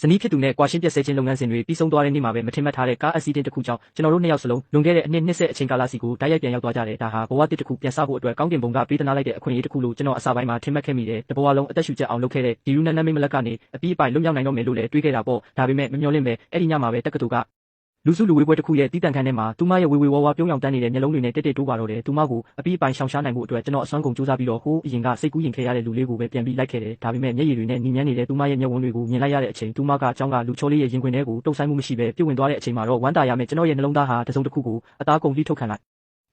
ဇနီးဖြစ်သူနဲ့ကွာရှင်းပြက်ဆဲခြင်းလုပ်ငန်းစဉ်တွေပြီးဆုံးသွားတဲ့နေ့မှာပဲမထင်မှတ်ထားတဲ့ကားအက်ဆီဒင့်တစ်ခုကြောင့်ကျွန်တော်တို့နှစ်ယောက်စလုံးလွန်ခဲ့တဲ့အနှစ်20အချိန်ကာလစီကိုတိုက်ရိုက်ပြန်ရောက်သွားကြတယ်ဒါဟာဘဝတစ်ခုပြန်စဖို့အတွက်ကောင်းကင်ဘုံကပေးသနာလိုက်တဲ့အခွင့်အရေးတစ်ခုလို့ကျွန်တော်အစာပိုင်းမှာထင်မှတ်ခဲ့မိတယ်တဘဝလုံးအသက်ရှူချက်အောင်လုပ်ခဲ့တဲ့ဒီလူနန်းနန်းမိမလက်ကနေအပြီးအပိုင်လွတ်မြောက်နိုင်တော့မယ်လို့လည်းတွေးခဲ့တာပေါ့ဒါပေမဲ့မမျှော်လင့်ပဲအဲ့ဒီညမှာပဲတက္ကသိုလ်ကလူစုလူဝေးပွဲတစ်ခုရဲ့တီးတန့်ခန်းထဲမှာသူမရဲ့ဝေဝေဝါဝါပြုံးယောင်တန်းနေတဲ့မျက်လုံးတွေနဲ့တက်တက်တိုးပါတော့တယ်သူမကိုအပြီးအပိုင်ရှောင်ရှားနိုင်ဖို့အတွက်ကျွန်တော်အစွမ်းကုန်စူးစမ်းပြီးတော့ဟိုးအရင်ကစိတ်ကူးရင်ခဲရတဲ့လူလေးကိုပဲပြန်ပြီးလိုက်ခဲ့တယ်ဒါပေမဲ့မျက်ရည်တွေနဲ့ညီမြန်းနေတဲ့သူမရဲ့မျက်ဝန်းတွေကိုမြင်လိုက်ရတဲ့အချိန်သူမကအကြောင်းကလူချောလေးရဲ့ရင်ခွင်ထဲကိုတုံဆိုင်မှုမရှိပဲပြုတ်ဝင်သွားတဲ့အချိန်မှာတော့ဝမ်းသာရမယ်ကျွန်တော်ရဲ့နှလုံးသားဟာတစုံတစ်ခုကိုအသားကုန်ပြီးထုတ်ခံလိုက်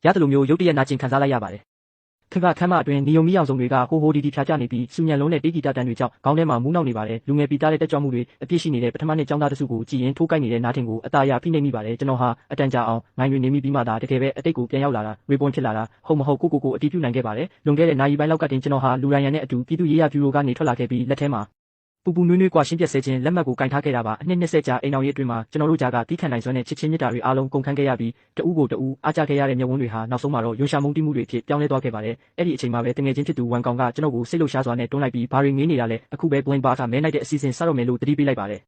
ရတယ်လို့မျိုးရုပ်တရက်နာကျင်ခံစားလိုက်ရပါတယ်ခန့်ခမ်းမအတွင်းနီယုံမီအောင်စုံတွေကဟိုဟိုဒီဒီဖြာချနေပြီးစူညံလုံးနဲ့တေးဂီတတန်တွေကြောင့်ခေါင်းထဲမှာမူးနောက်နေပါတယ်လူငယ်ပီတာတဲ့တက်ကြွမှုတွေအပြည့်ရှိနေတဲ့ပထမနှစ်ကျောင်းသားတစုကိုကြည်ရင်ထိုးကိုက်နေတဲ့နားထင်ကိုအတားရဖိနှိပ်မိပါတယ်ကျွန်တော်ဟာအတန်ကြာအောင်ငိုင်းတွေနေမိပြီးမှသာတကယ်ပဲအတိတ်ကိုပြန်ရောက်လာတာဝေပွန်ဖြစ်လာတာဟုတ်မဟုတ်ကိုအတီးပြုတ်နိုင်ခဲ့ပါတယ်လွန်ခဲ့တဲ့နာရီပိုင်းလောက်ကတင်ကျွန်တော်ဟာလူရန်ရန်နဲ့အတူပြည်သူရေးရဗျူရိုကနေထွက်လာခဲ့ပြီးလက်ထဲမှာပူနွေးကွာရှင်းပြက်ဆဲခြင်းလက်မှတ်ကိုကင်ထားခဲ့တာပါအနှစ်20ကြာအိမ်အောင်ရေးအတွင်းမှာကျွန်တော်တို့ကြားကတီးခံနိုင်စွမ်းတဲ့ချစ်ချင်းမြတ်တာတွေအားလုံးကုန်ခန်းခဲ့ရပြီးတဦးကိုတဦးအားကြခဲ့ရတဲ့မျက်ဝန်းတွေဟာနောက်ဆုံးမှာတော့ရွှန်ရှာမုန်းတိမှုတွေအဖြစ်ပြောင်းလဲသွားခဲ့ပါတယ်အဲ့ဒီအချိန်မှာပဲတငယ်ချင်းဖြစ်သူဝန်ကောင်ကကျွန်တော်ကိုစိတ်လှုပ်ရှားစွာနဲ့တွန်းလိုက်ပြီးဘာတွေငေးနေတာလဲအခုပဲ Blind Bar ကမဲနိုင်တဲ့အစီအစဉ်စတော့မယ်လို့တတိပေးလိုက်ပါတယ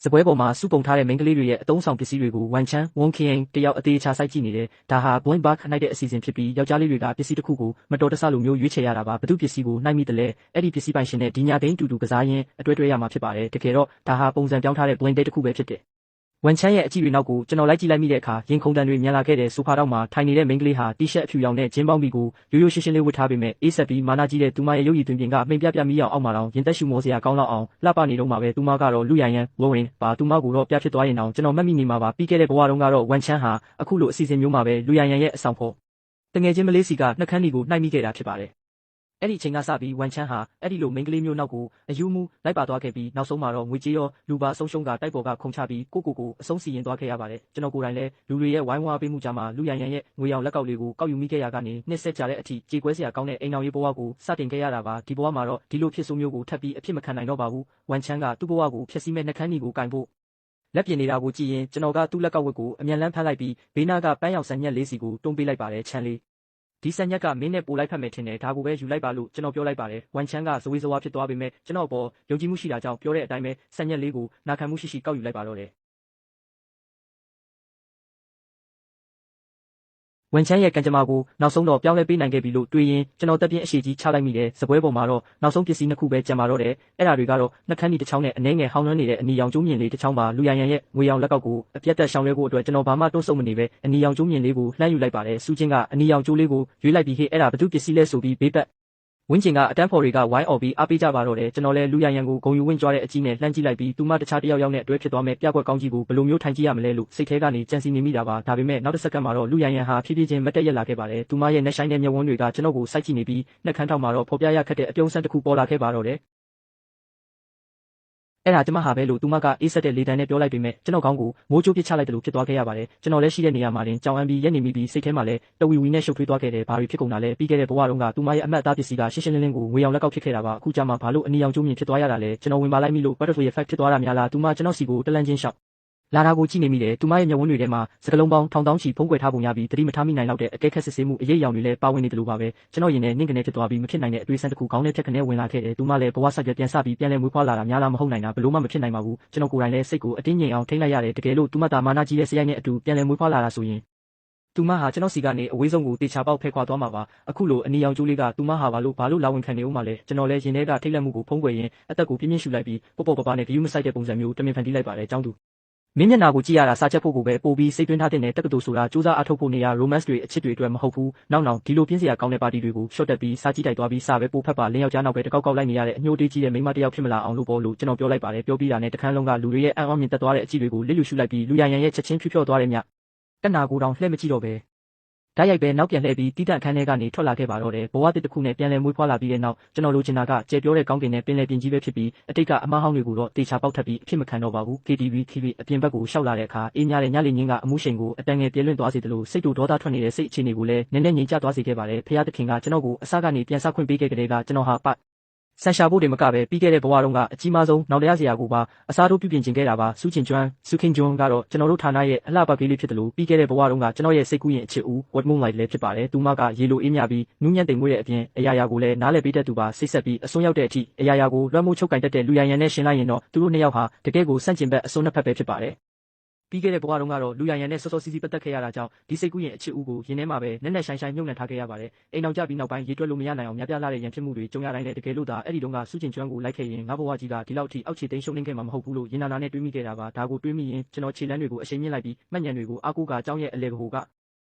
်စပွဲပေါ်မှာစုပုံထားတဲ့မိန်းကလေးတွေရဲ့အတုံးဆောင်ပစ္စည်းတွေကိုဝန်ချမ်းဝန်ခရင်တယောက်အသေးချာစိုက်ကြည့်နေတယ်ဒါဟာ Blind Bar နိုင်တဲ့အစီအစဉ်ဖြစ်ပြီးယောက်ျားလေးတွေကပစ္စည်းတစ်ခုကိုမတော်တဆလိုမျိုးရွေးချယ်ရတာပါဘသူပစ္စည်းကိုနိုင်မိတယ်လဲအဲ့ဒီပစ္စည်းပိုင်ရှင်နဲ့ဒီညာဒိန်းတူကစားရင်းအတွဲရမှာဖြစ်ပါတယ်တကယ်တော့ဒါဟာပုံစံပြောင်းထားတဲ့ Blind Date တစ်ခုပဲဖြစ်တယ်ဝန်ချမ်းရဲ့အကြည့်တွေနောက်ကိုကျွန်တော်လိုက်ကြည့်လိုက်မိတဲ့အခါရင်ခုန်တန်တွေမြန်လာခဲ့တဲ့ဆိုဖာတော့မှာထိုင်နေတဲ့မိန်းကလေးဟာတီရှပ်အဖြူရောင်နဲ့ဂျင်းပေါင်းဘီကိုရိုးရှင်းလေးဝတ်ထားပေမဲ့အေးဆက်ပြီးမာနာကြီးတဲ့သူမရဲ့ရုပ်ရည်သွင်းပြင်ကမိန်ပြမီးအောင်အောက်မှာတော့ရင်သက်ရှူမောစရာကောင်းလောက်အောင်လှပနေတော့မှာပဲသူမကတော့လူရန်ဝဝင်ပါသူမကိုတော့ပြဖြစ်သွားရင်တော့ကျွန်တော်မှတ်မိနေမှာပါပြီးခဲ့တဲ့ဘဝတုန်းကတော့ဝန်ချမ်းဟာအခုလိုအစီအစဉ်မျိုးမှာပဲလူရန်ရဲ့အဆောင်ဖို့တငယ်ချင်းမလေးစီကနှက်ခမ်းဒီကိုနှိုက်မိခဲ့တာဖြစ်ပါတယ်အဲ့ဒီအချိန်ကစပြီးဝန်ချမ်းဟာအဲ့ဒီလိုမိန်းကလေးမျိုးနောက်ကိုအယူမူလိုက်ပါသွားခဲ့ပြီးနောက်ဆုံးမှာတော့ငွေကြေးရောလူပါအဆုံးရှုံးကတိုက်ပေါ်ကခုံချပြီးကိုအဆုံးစီရင်သွားခဲ့ရပါတယ်ကျွန်တော်ကိုယ်တိုင်လည်းလူတွေရဲ့ဝိုင်းဝန်းပေးမှုကြမှာလူရန်ရဲ့ငွေရောင်လက်ကောက်လေးကိုကောက်ယူမိခဲ့ရကနေနှစ်ဆက်ကြတဲ့အထိကြေကွဲစရာကောင်းတဲ့အိမ်တော်ရေးဘဝကိုစတင်ခဲ့ရတာပါဒီဘဝမှာတော့ဒီလိုဖြစ်ဆိုးမျိုးကိုထပ်ပြီးအဖြစ်မခံနိုင်တော့ပါဘူးဝန်ချမ်းကသူ့ဘဝကိုဖျက်ဆီးမဲ့နှက်ခမ်းဒီကိုကင်ဖို့လက်ပြင်နေတာကိုကြည့်ရင်ကျွန်တော်ကသူ့လက်ကောက်ဝတ်ကိုအမြန်လန်းဖမ်းလိုက်ပြီးဘေးနားကပန်းရောင်ဆန်ညက်လေးစီကိုတွန်းပေးလိုက်ပါတယ်ချမ်းလေးဒီဆန်ညက်ကမင်းနဲ့ပို့လိုက်ဖတ်မယ်ထင်တယ်ဒါကိုပဲယူလိုက်ပါလို့ကျွန်တော်ပြောလိုက်ပါတယ်ဝန်ချမ်းကဇဝေဇဝါဖြစ်သွားပေမဲ့ကျွန်တော်ပေါ်ယုံကြည်မှုရှိတာကြောင့်ပြောတဲ့အတိုင်းပဲဆန်ညက်လေးကိုနာခံမှုရှိကောက်ယူလိုက်ပါတော့တယ်ဝန်ချမ်းရဲ့ကံကြမ္မာကိုနောက်ဆုံးတော့ပြောင်းလဲပေးနိုင်ခဲ့ပြီလို့တွေးရင်ကျွန်တော်တက်ပြင်းအရှိကြီးချလိုက်မိတယ်စပွဲပေါ်မှာတော့နောက်ဆုံးပစ္စည်းနှစ်ခုပဲကျန်ပါတော့တယ်အဲ့ဒါတွေကတော့နှက်ခမ်းဒီတစ်ချောင်းနဲ့အနှဲငယ်ဟောင်းနှွမ်းနေတဲ့အနီရောင်ကျိုးမြင်လေးတစ်ချောင်းပါလူရန်ရဲ့ငွေရောင်လက်ကောက်ကိုအပြတ်တက်ရှောင်ရဲဖို့အတွက်ကျွန်တော်ဘာမှတွန့်ဆုတ်မနေပဲအနီရောင်ကျိုးမြင်လေးကိုလှမ်းယူလိုက်ပါတယ်စူးချင်းကအနီရောင်ကျိုးလေးကိုရွေးလိုက်ပြီးဟေ့အဲ့ဒါဘသူပစ္စည်းလဲဆိုပြီးဘေးပတ်ဝင်းကျင်ကအတန်းဖော်တွေကဝိုင်းအော်ပြီးအားပေးကြပါတော့တယ်ကျွန်တော်လည်းလူရန်ကိုဂုံယူဝင့်ကြွားတဲ့အကြီးနဲ့လှမ်းကြည့်လိုက်ပြီးသူမတခြားတယောက်နဲ့အတွဲဖြစ်သွားမဲ့ပြကွက်ကောင်းကြီးကိုဘယ်လိုမျိုးထိုင်ကြည့်ရမလဲလို့စိတ်ထဲကနေကြံစည်နေမိတာပါဒါပေမဲ့နောက်တစ်စက္ကန့်မှာတော့လူရန်ဟာဖြည်းဖြည်းချင်းမတက်ရက်လာခဲ့ပါတယ်သူမရဲ့နှက်ဆိုင်တဲ့မျက်ဝန်းတွေကကျွန်တော်ကိုစိုက်ကြည့်နေပြီးနှက်ခမ်းထောက်မှာတော့ဖော်ပြရခက်တဲ့အပြုံးစမ်းတစ်ခုပေါ်လာခဲ့ပါတော့တယ်အဲ့ဒါကျမဟာပဲလို့သူမကအေးဆက်တဲ့လေတံနဲ့ပြောလိုက်ပေမဲ့ကျွန်တော်ခေါင်းကိုမိုးကြိုးပစ်ချလိုက်တယ်လို့ဖြစ်သွားခဲ့ရပါတယ်ကျွန်တော်လည်းရှိတဲ့နေရာမှာတင်ကြောင်အန်ပြီးရက်နေမိပြီးစိတ်ထဲမှာလည်းတဝီဝီနဲ့ရှုပ်ထွေးသွားခဲ့တယ်ဘာတွေဖြစ်ကုန်တာလဲပြီးခဲ့တဲ့ဘဝတုန်းကသူမရဲ့အမတ်အသားပစ္စည်းကရှင်းလင်းကိုငွေရောင်လက်ကောက်ဖြစ်ခဲ့တာပါအခုကျမှဘာလို့အနီရောင်ကျိုးမြင်ဖြစ်သွားရတာလဲကျွန်တော်ဝင်ပါလိုက်မိလို့ butterfly effect ဖြစ်သွားတာများလားသူမကျွန်တော်စီကိုတလန့်ချင်းရှောက်လာတာကိုကြည့်နေမိတယ်သူမရဲ့မျက်ဝန်းတွေထဲမှာစကလုံးပေါင်းထောင်တောင်းချီဖုံးကွယ်ထားပုံရပြီးသတိမထားမိနိုင်တော့တဲ့အကဲခတ်စစ်ဆေးမှုအရေးအယောင်တွေလည်းပါဝင်နေတယ်လို့ပါပဲကျွန်တော်ရင်ထဲနှင်းကနေဖြစ်သွားပြီးမဖြစ်နိုင်တဲ့အတွေးဆန်းတစ်ခုခေါင်းထဲဖြတ်ခနဲ့ဝင်လာခဲ့တယ်သူမလည်းဘဝဆက်ပြပြန်စပြီးပြန်လဲမွေးဖွားလာတာများလားမဟုတ်နိုင်တာဘလို့မှမဖြစ်နိုင်ပါဘူးကျွန်တော်ကိုယ်တိုင်လည်းစိတ်ကိုအတင်းငြိမ်အောင်ထိန်းလိုက်ရတယ်တကယ်လို့သူမသာမာနကြီးတဲ့စရိုက်နဲ့အတူပြန်လဲမွေးဖွားလာတာဆိုရင်သူမဟာကျွန်တော်စီကနေအဝေးဆုံးကိုတေချာပေါက်ဖဲခွာသွားမှာပါအခုလိုအနီရောင်ကျိုးလေးကသူမဟာဘာလို့လာဝင်ခံနေဦးမှာလဲကျွန်တော်လည်းရင်ထဲကထိတ်လန့်မှုကိုဖုံးကွယ်ရင်းအသက်ကိုပြင်းပြင်းရှူလိုက်ပြီးပေါ့ပပနဲ့ဂယုမဆိုင်တဲ့ပုံစံမျိုးတမင်ဖန်တီးလိုက်ပါတယ်အကြောင်းသူမင်းမျက်နှာကိုကြည့်ရတာစာချက်ဖို့ကိုပဲပို့ပြီးစိတ်တွင်းထားတဲ့တက္ကသိုလ်ဆိုတာစူးစမ်းအထောက်ဖို့နေရ romance တွေအချစ်တွေအတွက်မဟုတ်ဘူးနောက်ဒီလိုပြင်းစရာကောင်းတဲ့ပါတီတွေကိုရှော့တက်ပြီးစားကြည့်တိုက်သွားပြီးစာပဲပို့ဖက်ပါလင်းယောက်ျားနောက်ပဲတကောက်လိုက်နေရတဲ့အညှိုးတေးကြီးတဲ့မိန်းမတစ်ယောက်ဖြစ်မလာအောင်လို့ပေါ့လို့ကျွန်တော်ပြောလိုက်ပါတယ်ပြောပြီးတာနဲ့တခန်းလုံးကလူတွေရဲ့အံ့ဩမြင်သက်သွားတဲ့အကြည့်တွေကိုလစ်လျူရှုလိုက်ပြီးလူရန်ရဲ့ချက်ချင်းဖြျော့သွားတဲ့မြတက်နာကိုတောင်လှည့်မကြည့်တော့ပဲဓာတ်ရိုက်ပဲနောက်ပြန်လှည့်ပြီးတီးတန့်ခန်းထဲကနေထွက်လာခဲ့ပါတော့တယ်ဘဝတစ်ခုနဲ့ပြန်လဲမွေးဖွားလာပြီးတဲ့နောက်ကျွန်တော်လိုချင်တာကကြဲပြောတဲ့ကောင်းကင်နဲ့ပင်လယ်ပြင်ကြီးပဲဖြစ်ပြီးအတိတ်ကအမားဟောင်းတွေကိုတော့တေချာပေါက်ထပ်ပြီးအဖြစ်မခံတော့ပါဘူး KTV အပြင်ဘက်ကိုရှောက်လာတဲ့အခါအေးများတဲ့ညလေးငင်းကအမှုရှိန်ကိုအတန်ငယ်ပြဲလွင့်သွားစေတယ်လို့စိတ်တို့ဒေါသထွက်နေတဲ့စိတ်အခြေအနေကိုလည်းနည်းနည်းငြိမ်ချသွားစေခဲ့ပါတယ်ဖခင်သခင်ကကျွန်တော်ကိုအစကနေပြန်ဆခွင့်ပေးခဲ့ကြတဲ့ကကျွန်တော်ဟာ ဆန်ရှာဖို့တွေမကပဲပြီးခဲ့တဲ့ဘဝတုန်းကအကြီးမားဆုံးနောက်တရားစရာကိုပါအစားထိုးပြုပြင်ကျင်ခဲ့တာပါစုချင်းကျွမ်းစုခင်ကျွန်းကတော့ကျွန်တော်တို့ဌာနရဲ့အလှပကလေးလေးဖြစ်တယ်လို့ပြီးခဲ့တဲ့ဘဝတုန်းကကျွန်တော်ရဲ့စိတ်ကူးရင်အချစ်ဦးဝတ်မုံလိုက်လည်းဖြစ်ပါတယ်သူမကရေလိုအေးမြပြီးနူးညံ့သိမ်မွေ့တဲ့အပြင်အရာရာကိုလည်းနားလည်ပေးတတ်သူပါစိတ်ဆက်ပြီးအစွန်းရောက်တဲ့အထိအရာရာကိုလွှမ်းမိုးချုပ်ကင်တတ်တဲ့လူရန်ရန်နဲ့ရှင်လိုက်ရင်တော့သူတို့နှစ်ယောက်ဟာတကယ်ကိုစန့်ကျင်ဘက်အစွန်းနှစ်ဖက်ပဲဖြစ်ပါတယ်ပြီးခဲ့တဲ့ဘဝတုန်းကတော့လူရန်ရန်နဲ့စောစောစီးစီးပတ်သက်ခဲ့ရတာကြောင့်ဒီစိတ်ကူးရင်အချစ်ဦးကိုရင်းထဲမှာပဲနက်နက်ရှိုင်းရှိုင်းမြုပ်နှံထားခဲ့ရပါတယ်အိမ်အောင်ကြပြီးနောက်ပိုင်းရေတွက်လို့မရနိုင်အောင်များပြားလာတဲ့ရန်ဖြစ်မှုတွေကြုံရတိုင်းလည်းတကယ်လို့သာအဲ့ဒီတုန်းကစုကျင်ကျွမ်းကိုလိုက်ခဲ့ရင်ငါဘဝကြီးကဒီလောက်ထိအောက်ခြေသိမ်းရှုံးနေခဲ့မှာမဟုတ်ဘူးလို့ရင်နာနာနဲ့တွေးမိခဲ့တာပါဒါကိုတွေးမိရင်ကျွန်တော်ခြေလမ်းတွေကိုအရှိန်မြင့်လိုက်ပြီးမှတ်ဉာဏ်တွေကိုအားကိုးကအကြောင်းရဲ့အလေကဟိုက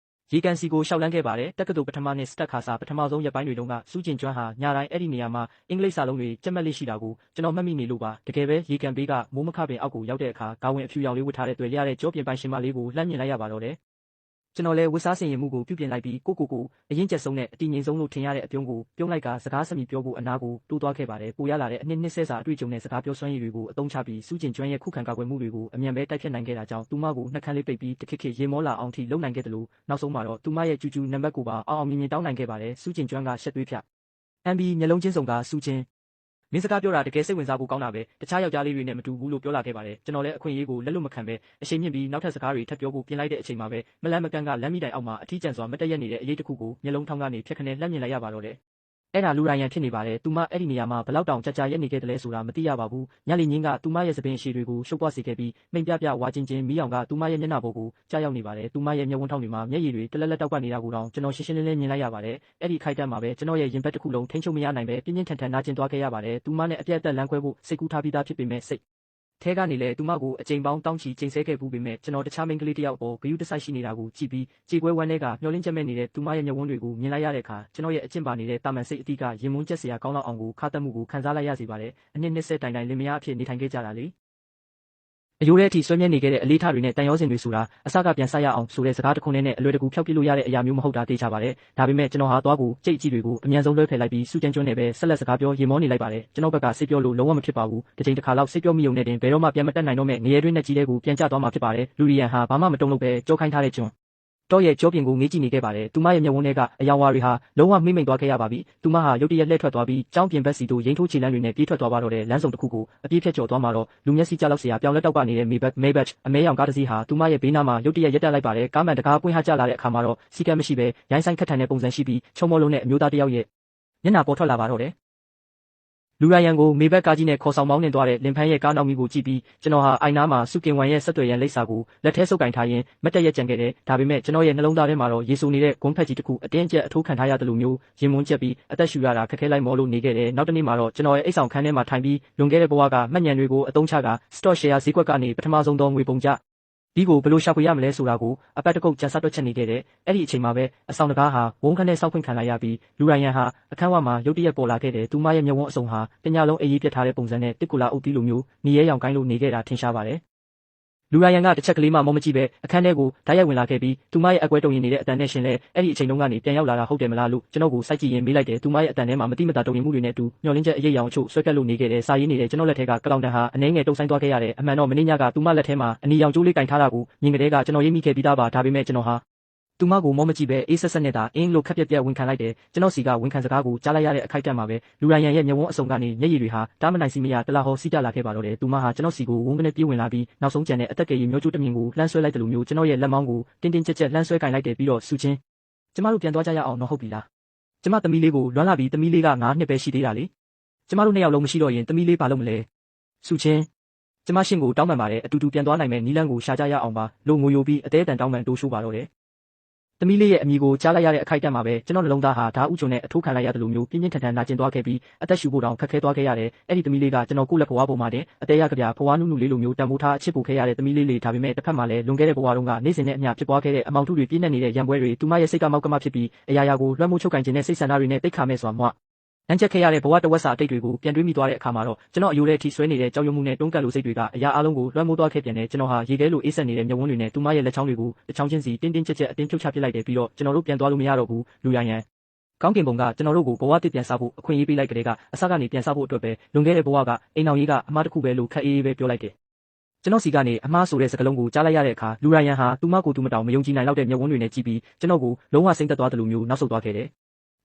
ရေကန်စီကိုရှောက်လန်းခဲ့ပါတယ်တက္ကသိုလ်ပထမနှစ်စတက်ခါစာပထမဆုံးရက်ပိုင်းတွေတုန်းကစုကျင်ကျွမ်းဟာညတိုင်းအဲ့ဒီနေရာမှာအင်္ဂလိပ်စာလုံးတွေကြက်မှတ်လေးရှိတာကိုကျွန်တော်မှတ်မိနေလို့ပါတကယ်ပဲရေကန်ဘေးကမိုးမခပင်အောက်ကိုရောက်တဲ့အခါခေါင်းဝင်အဖြူရောင်လေးဝတ်ထားတဲ့တွေ့ရတဲ့ကြောပြင်ပိုင်ရှင်မလေးကိုလှမ်းမြင်လိုက်ရပါတော့တယ်ကျွန်တော်လည်းဝတ်စားဆင်ရင်မှုကိုပြုပြင်လိုက်ပြီးကိုအရင်ကျက်ဆုံးနဲ့အတီငိမ်ဆုံးလို့ထင်ရတဲ့အပြုံးကိုပြုံးလိုက်ကစကားစမိပြောဖို့အနာကိုတိုးသွားခဲ့ပါတယ်ပိုရလာတဲ့အနှစ်ဆဲစာအတွေ့အကြုံနဲ့စကားပြောစွမ်းရည်တွေကိုအသုံးချပြီးစုကျင်ကျွမ်းရဲ့ခုခံကာကွယ်မှုတွေကိုအမြန်ပဲတိုက်ဖြတ်နိုင်ခဲ့တာကြောင့်သူမကိုနှက်ခမ်းလေးပိတ်ပြီးတခက်ရေမောလာအောင်ထိလုံနိုင်ခဲ့တယ်လို့နောက်ဆုံးမှာတော့သူမရဲ့ကျူနံပါတ်ကိုပါအောင်မြင်တောင်းနိုင်ခဲ့ပါတယ်စုကျင်ကျွမ်းကရှက်သွေးဖြတ်MB မျက်လုံးချင်းစုံကစုကျင်မင်းစကားပြောတာတကယ်စိတ်ဝင်စားဖို့ကောင်းတာပဲတခြားယောက်ျားလေးတွေနဲ့မတူဘူးလို့ပြောလာခဲ့ပါတယ်ကျွန်တော်လည်းအခွင့်အရေးကိုလက်လွတ်မခံပဲအရှိန်မြင့်ပြီးနောက်ထပ်စကားတွေထပ်ပြောဖို့ပြင်လိုက်တဲ့အချိန်မှာပဲမလန်းမကန့်ကလမ်းမီတိုင်အောက်မှာအထီးကျန်စွာမတက်ရက်နေတဲ့အရေးတစ်ခုကိုမျက်လုံးထောင်းကနေဖြတ်ခနဲလှမ်းမြင်လိုက်ရပါတော့တယ်အဲ့ဒါလူရန်ရန်ဖြစ်နေပါတယ်သူမအဲ့ဒီနေရာမှာဘလောက်တောင်ကြာရက်နေခဲ့တယ်လဲဆိုတာမသိရပါဘူးညလီငင်းကသူမရဲ့သပင်ရှည်တွေကိုရှုပ်ပွားစေခဲ့ပြီးမိန်ပြဝါချင်းမီးအောင်ကသူမရဲ့မျက်နှာပေါ်ကိုကြားရောက်နေပါတယ်သူမရဲ့မျက်ဝန်းထောင်းတွေမှာမျက်ရည်တွေတလက်လက်တောက်ကနေတာကိုတောင်ကျွန်တော်ရှင်းရှင်းလင်းလင်းမြင်လိုက်ရပါတယ်အဲ့ဒီခိုက်တန်းမှာပဲကျွန်တော်ရဲ့ရင်ဘတ်တစ်ခုလုံးထိန်းချုပ်မရနိုင်ပဲပြင်းပြင်းထန်ထန်နာကျင်သွားခဲ့ရပါတယ်သူမနဲ့အပြတ်အသက်လမ်းခွဲဖို့စိတ်ကူးထားပြီးသားဖြစ်ပေမဲ့စိတ်ထဲကနေလေသူမကိုအကြိမ်ပေါင်းတောင်းချီချိန်ဆခဲ့ဘူးပေမဲ့ကျွန်တော်တခြားမိန်းကလေးတစ်ယောက်ပေါ်ဂယုတစိုက်ရှိနေတာကိုကြည့်ပြီးကြေကွဲဝမ်းထဲကမျောလင်းချက်မဲ့နေတဲ့သူမရဲ့မျက်ဝန်းတွေကိုမြင်လိုက်ရတဲ့အခါကျွန်တော်ရဲ့အကျင့်ပါနေတဲ့တာမန်စိတ်အတိကရင်မွန်းကျက်စရာကောင်းလောက်အောင်ကိုခါတက်မှုကိုခံစားလိုက်ရစေပါတယ်အနှစ်20တိုင်လင်မယားအဖြစ်နေထိုင်ခဲ့ကြတာလေအယိုးတဲ့အထိဆွဲမြဲနေခဲ့တဲ့အလေးထားတွေနဲ့တန်ရောစင်တွေဆိုတာအစကပြန်ဆက်ရအောင်ဆိုတဲ့စကားတစ်ခုနဲ့အလွယ်တကူဖျောက်ပြလို့ရတဲ့အရာမျိုးမဟုတ်တာသိချပါတယ်ဒါပေမဲ့ကျွန်တော်ဟာသွားကိုကြိတ်ကြီးတွေကိုအမြန်ဆုံးလွှဲဖယ်လိုက်ပြီးစုကျန်းကျွန်းနဲ့ပဲဆက်လက်စကားပြောရေမောနေလိုက်ပါတယ်ကျွန်တော်ဘက်ကစိတ်ပြောလို့လုံးဝမဖြစ်ပါဘူးတစ်ချိန်တစ်ခါလောက်စိတ်ပြောမိုံနဲ့တင်ဘယ်တော့မှပြန်မတက်နိုင်တော့မဲ့ငရဲတွင်းနဲ့ကြီးတဲ့ကိုပြန်ကျသွားမှာဖြစ်ပါတယ်လူရီယန်ဟာဘာမှမတုံ့လို့ပဲကြောခိုင်းထားတဲ့ကျွန်းတော့ရဲ့ကြောပြင်ကိုငေးကြည့်နေခဲ့ပါတယ်သူမရဲ့မျက်ဝန်းထဲကအယောင်ဝါတွေဟာလုံးဝမိမ့်သွားခဲ့ရပါပြီသူမဟာရုတ်တရက်လှည့်ထွက်သွားပြီးကြောင်းပြင်ဘက်စီတို့ရိမ့်ထိုးခြေလမ်းတွေနဲ့ပြေးထွက်သွားပါတော့တယ်လမ်းစုံတစ်ခုကိုအပြေးဖြတ်ကျော်သွားမှာတော့လူမျက်စိကျလောက်စရာပြောင်းလက်တောက်ကနေတဲ့ Maybach အမဲရောင်ကားတစ်စီးဟာသူမရဲ့ဘေးနားမှာရုတ်တရက်ရက်တက်လိုက်ပါတယ်ကားမှန်တကားပွင့်ဟကျလာတဲ့အခါမှာတော့စီကံမရှိပဲရိုင်းဆိုင်ခတ်ထန်တဲ့ပုံစံရှိပြီးချုံမောလုံးနဲ့အမျိုးသားတစ်ယောက်ရဲ့မျက်နှာပေါ်ထွက်လာပါတော့တယ်လူရယန်ကိုမေဘက်ကားကြီးနဲ့ခေါ်ဆောင်မောင်းနှင်သွားတဲ့လင်ဖန်းရဲ့ကားနောက်မီကိုကြည့်ပြီးကျွန်တော်ဟာအိုင်နာမှာစုကင်ဝမ်ရဲ့ဆက်သွယ်ရန်လိပ်စာကိုလက်ထဲဆုပ်ကင်ထားရင်းမတက်ရက်ကြံခဲ့တယ်ဒါပေမဲ့ကျွန်တော်ရဲ့နှလုံးသားထဲမှာတော့ရေဆူနေတဲ့ဂုံးဖက်ကြီးတစ်ခုအတင်းကျပ်အထိုးခံထားရတယ်လို့မျိုးရင်မွန်းချက်ပြီးအသက်ရှူရတာခက်ခဲလိုက်မောလို့နေခဲ့တယ်နောက်တစ်နေ့မှာတော့ကျွန်တော်ရဲ့အိတ်ဆောင်ခန်းထဲမှာထိုင်ပြီးလွန်ခဲ့တဲ့ဘဝကမှတ်ဉာဏ်တွေကိုအသုံးချက stock share ဈေးကွက်ကနေပထမဆုံးသောငွေပုံကျဒီကိုဘယ်လိုရှာဖွေရမလဲဆိုတာကိုအပတ်တကုတ်ကြံစတွက်ချက်နေခဲ့တယ်အဲ့ဒီအချိန်မှာပဲအဆောင်တကားဟာဝုန်းခနဲ့စောက်ခွင့်ခံလိုက်ရပြီးလူရယန်ဟာအခန်းဝမှာရုတ်တရက်ပေါ်လာခဲ့တယ်သူမရဲ့မျက်ဝန်းအစုံဟာတညလုံးအေးအေးပြတ်ထားတဲ့ပုံစံနဲ့တစ်ကူလာအုပ်တီးလိုမျိုးနေရဲရောင်ကိုင်းလို့နေခဲ့တာထင်ရှားပါတယ်လူရယန်ကတစ်ချက်ကလေးမှမောမကြည့်ပဲအခန်းထဲကိုဓာတ်ရိုက်ဝင်လာခဲ့ပြီးသူမရဲ့အကွဲတုံရင်နေတဲ့အတန်နဲ့ရှင်လဲအဲ့ဒီအချိန်လုံးကနေပြန်ရောက်လာတာဟုတ်တယ်မလားလို့ကျွန်တော်ကိုစိုက်ကြည့်ရင်မေးလိုက်တယ်သူမရဲ့အတန်ထဲမှာမတိမတာတုံရင်မှုတွေနဲ့တူမျောလင်းချက်အရေးရောင်အချို့ဆွဲကပ်လို့နေခဲ့တယ်စာရေးနေတဲ့ကျွန်တော်လက်ထဲကကလောင်တန်ဟာအနှဲငယ်တုံဆိုင်သွားခဲ့ရတယ်အမှန်တော့မင်းညကသူမလက်ထဲမှာအနီရောင်ကျိုးလေးကင်ထားတာကိုမြင်ကလေးကကျွန်တော်ရေးမိခဲ့ပြီးသားပါဒါပေမဲ့ကျွန်တော်ဟာသူမကိုမောမကြည့်ပဲအေးဆက်ဆက်နဲ့သာအင်းလို့ခက်ပြက်ဝန်ခံလိုက်တယ်ကျွန်တော်စီကဝန်ခံစကားကိုကြားလိုက်ရတဲ့အခိုက်အတန့်မှာပဲလူရယန်ရဲ့မျက်ဝန်းအစုံကနေမျက်ရည်တွေဟာတားမနိုင်စီမရတလားဟောစီးကြလာခဲ့ပါတော့တယ်သူမဟာကျွန်တော်စီကိုဝုန်းကနေပြေးဝင်လာပြီးနောက်ဆုံးကြံတဲ့အသက်ကရည်မျိုးကျိုးတမြင်ကိုလှမ်းဆွဲလိုက်တယ်လို့မျိုးကျွန်တော်ရဲ့လက်မောင်းကိုတင်းတင်းကြပ်ကြပ်လှမ်းဆွဲကင်လိုက်တယ်ပြီးတော့ဆူချင်းကျမတို့ပြန်သွားကြရအောင်တော့ဟုတ်ပြီလားကျမသမီးလေးကိုလွမ်းလာပြီးသမီးလေးက9နှစ်ပဲရှိသေးတာလေကျမတို့နှစ်ယောက်လုံးမရှိတော့ရင်သမီးလေးဘာလုပ်မလဲဆူချင်းကျမရှင်ကိုတောင်းပန်ပါတယ်အတူတူပြန်သွားနိုင်မယ်နီလန်းကိုရှာကြရအောင်ပါလို့ငိုယိုပြီးအသေးအတန်တောင်းပန်တိုးရှိုးပါတော့တယ်သမီးလေးရဲ့အမိကိုကြားလိုက်ရတဲ့အခိုက်အတန့်မှာပဲကျွန်တော်နှလုံးသားဟာဓာတ်ဥချုံနဲ့အထိုးခံလိုက်ရတယ်လို့မျိုးပြင်းပြင်းထန်ထန်နာကျင်သွားခဲ့ပြီးအသက်ရှူဖို့တောင်ခက်ခဲသွားခဲ့ရတယ်အဲ့ဒီသမီးလေးကကျွန်တော်ကိုယ့်လက်ဘဝပေါ်မှာတဲ့အသေးရကြပြဘဝနုနုလေးလိုမျိုးတန်ဖိုးထားအချစ်ပို့ခဲ့ရတဲ့သမီးလေးလေးဒါပေမဲ့တစ်ဖက်မှာလည်းလွန်ခဲ့တဲ့ဘဝတုန်းကနေ့စဉ်နဲ့အမျှဖြစ်ပွားခဲ့တဲ့အမောင်ထုတွေပြင်းနေတဲ့ရံပွဲတွေသူမရဲ့စိတ်ကမောက်ကမဖြစ်ပြီးအရာရာကိုလွှမ်းမိုးချုပ်ကင်ခြင်းနဲ့စိတ်ဆန္ဒတွေနဲ့တိတ်ခါမဲ့စွာမှလမ်းချက်ခဲ့ရတဲ့ဘဝတဝက်စာအတိတ်တွေကိုပြန်တွေးမိသွားတဲ့အခါမှာတော့ကျွန်တော်အယိုးထဲထိဆွဲနေတဲ့ကြောက်ရွံ့မှုနဲ့တွန်းကန်လိုစိတ်တွေကအရာအလုံးကိုလွှမ်းမိုးသွားခဲ့ပြန်တယ်ကျွန်တော်ဟာရေခဲလိုအေးဆက်နေတဲ့မျက်ဝန်းတွေနဲ့သူမရဲ့လက်ချောင်းတွေကိုတစ်ချောင်းချင်းစီတင်းတင်းကြပ်ကြပ်အတင်းဖြုတ်ချပစ်လိုက်တယ်ပြီးတော့ကျွန်တော်တို့ပြန်သွားလို့မရတော့ဘူးလူရယန်ကောင်းကင်ဘုံကကျွန်တော်တို့ကိုဘဝတစ်ပြန်စားဖို့အခွင့်အရေးပေးလိုက်ကြတဲ့ကအစကနေပြန်စားဖို့အတွက်ပဲလွန်ခဲ့တဲ့ဘဝကအိမ်အောင်ကြီးကအမှားတစ်ခုပဲလို့ခက်အေးအေးပဲပြောလိုက်တယ်ကျွန်တော်စီကနေအမှားဆိုတဲ့စကားလုံးကိုကြားလိုက်ရတဲ့အခါလူရယန်ဟာသူမကိုသူမတောင်မယုံကြည်နိုင်လောက်တဲ့မျက်ဝန်းတွေနဲ့ကြည့်ပြီးကျွန်တော်ကိုလုံးဝစိမ့်သက်သွားတယ်လို့မျိုးနောက်ဆုတ်သွားခဲ့တယ်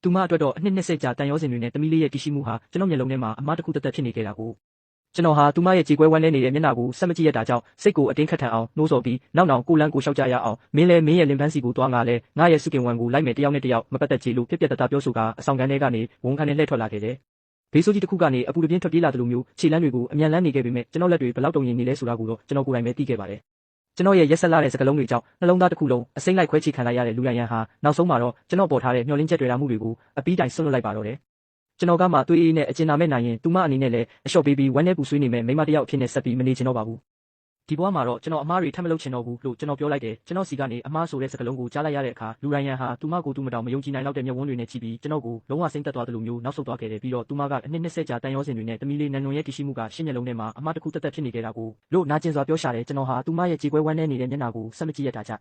သူမအတွက်တော့အနှစ်20ကြာတန်ရောစင်တွေနဲ့တမီးလေးရဲ့တရှိမှုဟာကျွန်တော်မျက်လုံးထဲမှာအမှားတစ်ခုတက်ဖြစ်နေခဲ့တာကိုကျွန်တော်ဟာသူမရဲ့ကြေကွဲဝမ်းနည်းနေတဲ့မျက်နှာကိုဆက်မကြည့်ရတာကြောင့်စိတ်ကိုအတင်းခတ်ထန်အောင်နှိုးဆော်ပြီးနောက်နောက်ကိုလန်းကိုလျှောက်ကြရအောင်မင်းရဲ့လင်ပန်းစီကိုသွားငါလဲငါရဲ့စုကင်ဝမ်ကိုလိုက်မယ်တယောက်နဲ့တယောက်မပတ်သက်ကြလို့ပြက်တပြောဆိုကအဆောင်ကန်ထဲကနေဝန်ခံနဲ့လှည့်ထွက်လာခဲ့တယ်ဘေးဆိုးကြီးတစ်ခုကနေအပူတပြင်းထွက်ပြေးလာသလိုမျိုးခြေလမ်းတွေကိုအမြန်လန်းနေခဲ့ပေမဲ့ကျွန်တော်လက်တွေဘလောက်တုံရင်နေလဲဆိုတာကိုတော့ကျွန်တော်ကိုယ်တိုင်ပဲသိခဲ့ပါတယ်ကျွန်တော်ရဲ့ရက်ဆက်လာတဲ့စကလုံးတွေကြောင့်နှလုံးသားတစ်ခုလုံးအစိမ့်လိုက်ခွဲချခံလိုက်ရတဲ့လူရန်ရန်ဟာနောက်ဆုံးမှာတော့ကျွန်တော်ပေါ်ထားတဲ့မျှော်လင့်ချက်တွေရာမှုတွေကိုအပီးတိုင်ဆွန့်လွတ်လိုက်ပါတော့တယ်ကျွန်တော်ကမှသွေးအေးနဲ့အကျဉ်းနာမဲ့နိုင်ရင်သူမအနေနဲ့လည်းအလျှော့ပေးပြီးဝမ်းနဲ့ပူဆွေးနေမဲ့မိမတယောက်အဖြစ်နဲ့ဆက်ပြီးမနေချင်တော့ပါဘူးဒီဘဝမှာတော့ကျွန်တော်အမားတွေထပ်မလုပ်ချင်တော့ဘူးလို့ကျွန်တော်ပြောလိုက်တယ်ကျွန်တော်စီကနေအမားဆိုတဲ့စကားလုံးကိုကြားလိုက်ရတဲ့အခါလူရန်ရန်ဟာသူမကိုသူမတောင်မယုံကြည်နိုင်တော့တဲ့မျက်ဝန်းတွေနဲ့ကြည့်ပြီးကျွန်တော်ကိုလုံးဝစိမ့်သက်သွားသလိုမျိုးနောက်ဆုတ်သွားခဲ့တယ်ပြီးတော့သူမကအနှစ်20ကြာတန်ရောစင်တွေနဲ့တမီးလေးနန်နွန်ရဲ့တရှိမှုကရှင်းမျက်လုံးထဲမှာအမားတစ်ခုတက်ဖြစ်နေခဲ့တာကိုလို့နာကျင်စွာပြောရှာတယ်ကျွန်တော်ဟာသူမရဲ့ကြေကွဲဝမ်းနဲ့နေတဲ့မျက်နှာကိုဆက်မကြည့်ရတာကြောင့်